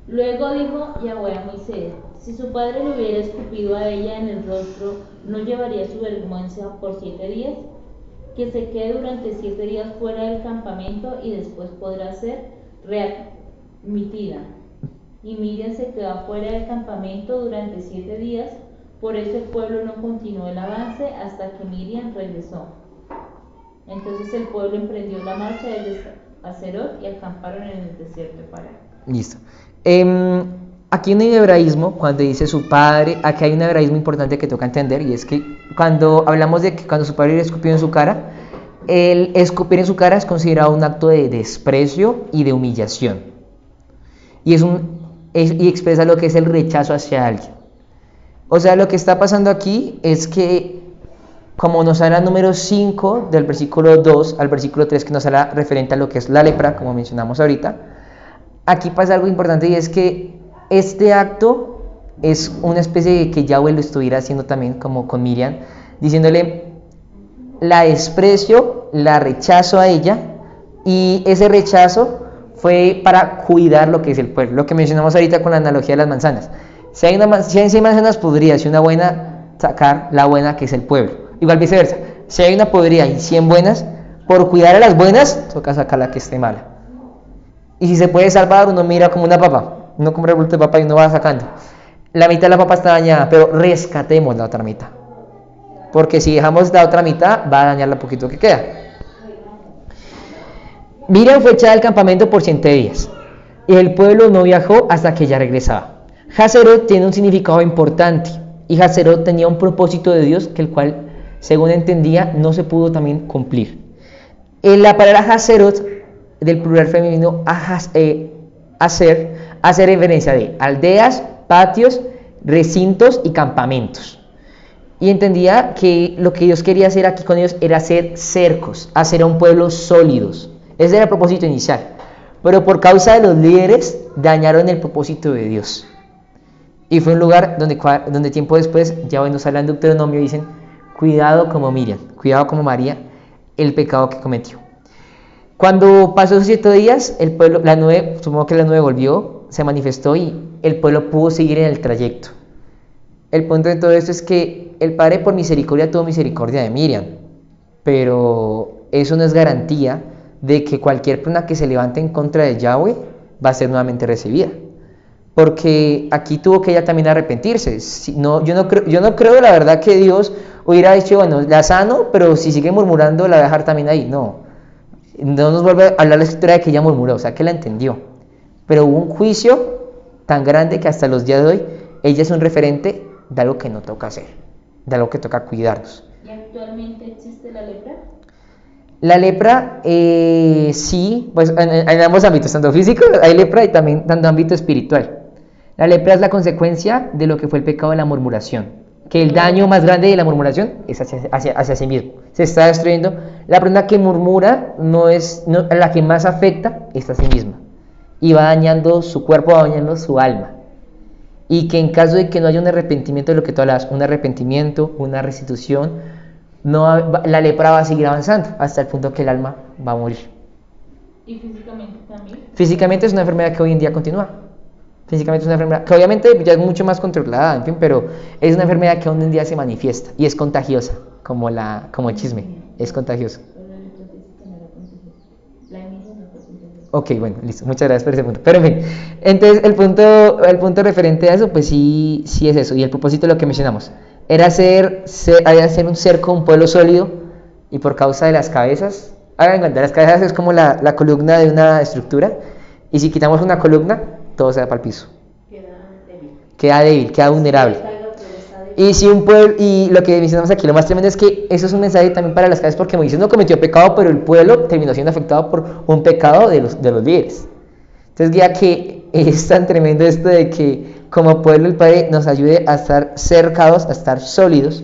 Luego dijo Yahweh a Moisés, si su padre le hubiera escupido a ella en el rostro, ¿no llevaría su vergüenza por 7 días? Que se quede durante 7 días fuera del campamento y después podrá ser readmitida. Y Miriam se quedó fuera del campamento durante 7 días, por eso el pueblo no continuó el avance hasta que Miriam regresó. Entonces el pueblo emprendió la marcha desde Haserot y acamparon en el desierto de Parán. Listo. Aquí en el hebraísmo, cuando dice su padre, aquí hay un hebraísmo importante que toca entender, y es que cuando hablamos de que cuando su padre le escupió en su cara, el escupir en su cara es considerado un acto de desprecio y de humillación. Y expresa lo que es el rechazo hacia alguien. O sea, lo que está pasando aquí es que, como nos habla el número 5 del versículo 2 al versículo 3, que nos habla referente a lo que es la lepra, como mencionamos ahorita, aquí pasa algo importante y es que este acto es una especie de que Yahweh lo estuviera haciendo también como con Miriam, diciéndole, la desprecio, la rechazo a ella, y ese rechazo fue para cuidar lo que es el pueblo, lo que mencionamos ahorita con la analogía de las manzanas. Si hay 100 manzanas podridas y una buena, sacar la buena que es el pueblo. Igual viceversa, si hay una podrida y 100 buenas, por cuidar a las buenas, toca sacar la que esté mala. Y si se puede salvar, uno mira como una papa, Uno compra el bulto de papa y uno va sacando. La mitad de la papa está dañada, pero rescatemos la otra mitad. Porque si dejamos la otra mitad, va a dañar lo poquito que queda. Miriam fue echada del campamento por 7 días. Y el pueblo no viajó hasta que ella regresaba. Hazerot tiene un significado importante. Y Hazerot tenía un propósito de Dios, que el cual, según entendía, no se pudo también cumplir. En la palabra Hazerot, del plural femenino, hacer referencia de aldeas, patios, recintos y campamentos. Y entendía que lo que Dios quería hacer aquí con ellos era hacer cercos, hacer a un pueblo sólidos. Ese era el propósito inicial. Pero por causa de los líderes, dañaron el propósito de Dios. Y fue un lugar donde tiempo después, ya hoy nos habla en Deuteronomio, dicen, cuidado como Miriam, cuidado como María, el pecado que cometió. Cuando pasó esos 7 días, el pueblo, supongo que la nube volvió, se manifestó y el pueblo pudo seguir en el trayecto. El punto de todo esto es que el Padre por misericordia tuvo misericordia de Miriam, pero eso no es garantía de que cualquier persona que se levante en contra de Yahweh va a ser nuevamente recibida. Porque aquí tuvo que ella también arrepentirse. Yo no creo la verdad que Dios hubiera dicho, bueno, la sano, pero si sigue murmurando la voy a dejar también ahí. No nos vuelve a hablar la escritura de que ella murmuró, o sea que la entendió. Pero hubo un juicio tan grande que hasta los días de hoy ella es un referente de algo que no toca hacer, de algo que toca cuidarnos. ¿Y actualmente existe la lepra? La lepra, sí, pues en ambos ámbitos, tanto físico, hay lepra y también tanto ámbito espiritual. La lepra es la consecuencia de lo que fue el pecado de la murmuración, que el daño más grande de la murmuración es hacia sí mismo, se está destruyendo. La persona que murmura la que más afecta es a sí misma, y va dañando su cuerpo, va dañando su alma. Y que en caso de que no haya un arrepentimiento de lo que tú hablas, un arrepentimiento, una restitución, la lepra va a seguir avanzando hasta el punto que el alma va a morir. ¿Y físicamente también? Físicamente es una enfermedad que hoy en día continúa. Físicamente es una enfermedad que obviamente ya es mucho más controlada, en fin, pero es una enfermedad que hoy en día se manifiesta y es contagiosa, como el chisme, es contagiosa. Ok, bueno, listo, muchas gracias por ese punto. Pero en fin, entonces el punto referente a eso, pues sí es eso. Y el propósito de lo que mencionamos era hacer un cerco, un pueblo sólido, y por causa de las cabezas, hagan cuenta, las cabezas es como la columna de una estructura, y si quitamos una columna, todo se va para el piso. Queda débil, queda vulnerable. Y si un pueblo, y lo que mencionamos aquí, lo más tremendo es que eso es un mensaje también para las cabezas, porque Moisés no cometió pecado, pero el pueblo terminó siendo afectado por un pecado de los líderes. Entonces, ya que es tan tremendo esto de que como pueblo el Padre nos ayude a estar cercados, a estar sólidos,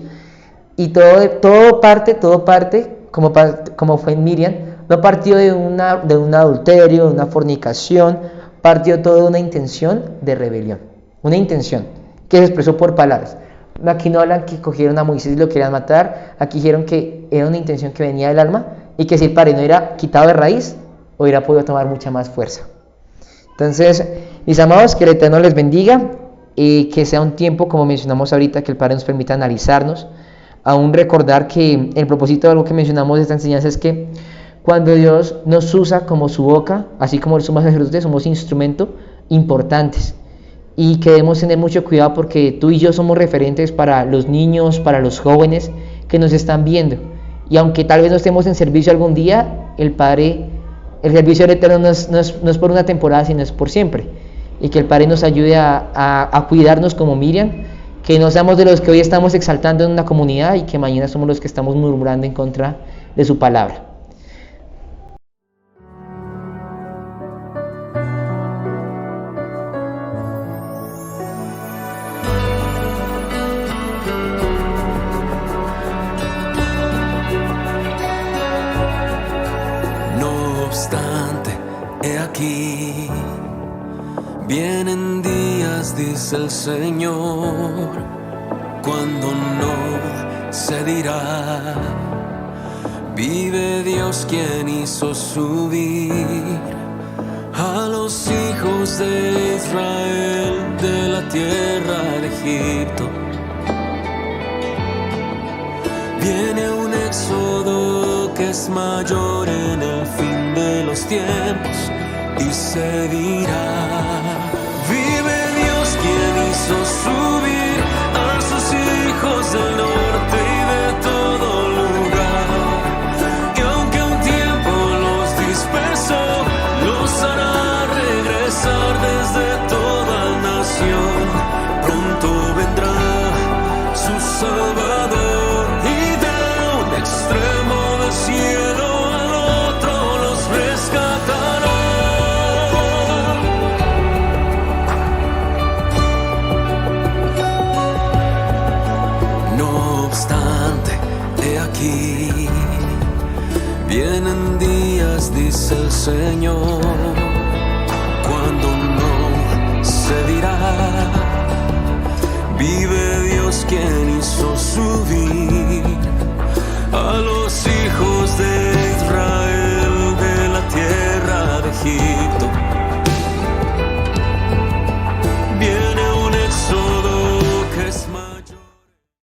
y todo parte, como fue en Miriam, no partió de un adulterio, de una fornicación, partió todo de una intención de rebelión, una intención que se expresó por palabras. Aquí no hablan que cogieron a Moisés y lo querían matar, aquí dijeron que era una intención que venía del alma y que si el Padre no hubiera quitado de raíz, hubiera podido tomar mucha más fuerza. Entonces, mis amados, que el Eterno les bendiga y que sea un tiempo, como mencionamos ahorita, que el Padre nos permita analizarnos, aún recordar que el propósito de algo que mencionamos de esta enseñanza es que cuando Dios nos usa como su boca, así como los sumos sacerdotes, somos instrumentos importantes y que debemos tener mucho cuidado porque tú y yo somos referentes para los niños, para los jóvenes que nos están viendo, y aunque tal vez no estemos en servicio algún día, el servicio del Eterno no es por una temporada, sino es por siempre, y que el Padre nos ayude a cuidarnos como Miriam, que no seamos de los que hoy estamos exaltando en una comunidad y que mañana somos los que estamos murmurando en contra de su palabra. Vienen días, dice el Señor, cuando no se dirá, vive Dios quien hizo subir a los hijos de Israel de la tierra de Egipto. Viene un éxodo que es mayor en el fin de los tiempos y se dirá: hizo subir a sus hijos del norte y de todo lugar. Y aunque un tiempo los dispersó, los hará regresar desde toda nación. Pronto vendrá su Salvador y de un extremo del cielo al otro los rescatará. No obstante, he aquí, vienen días, dice el Señor, cuando no se dirá: vive Dios quien hizo subir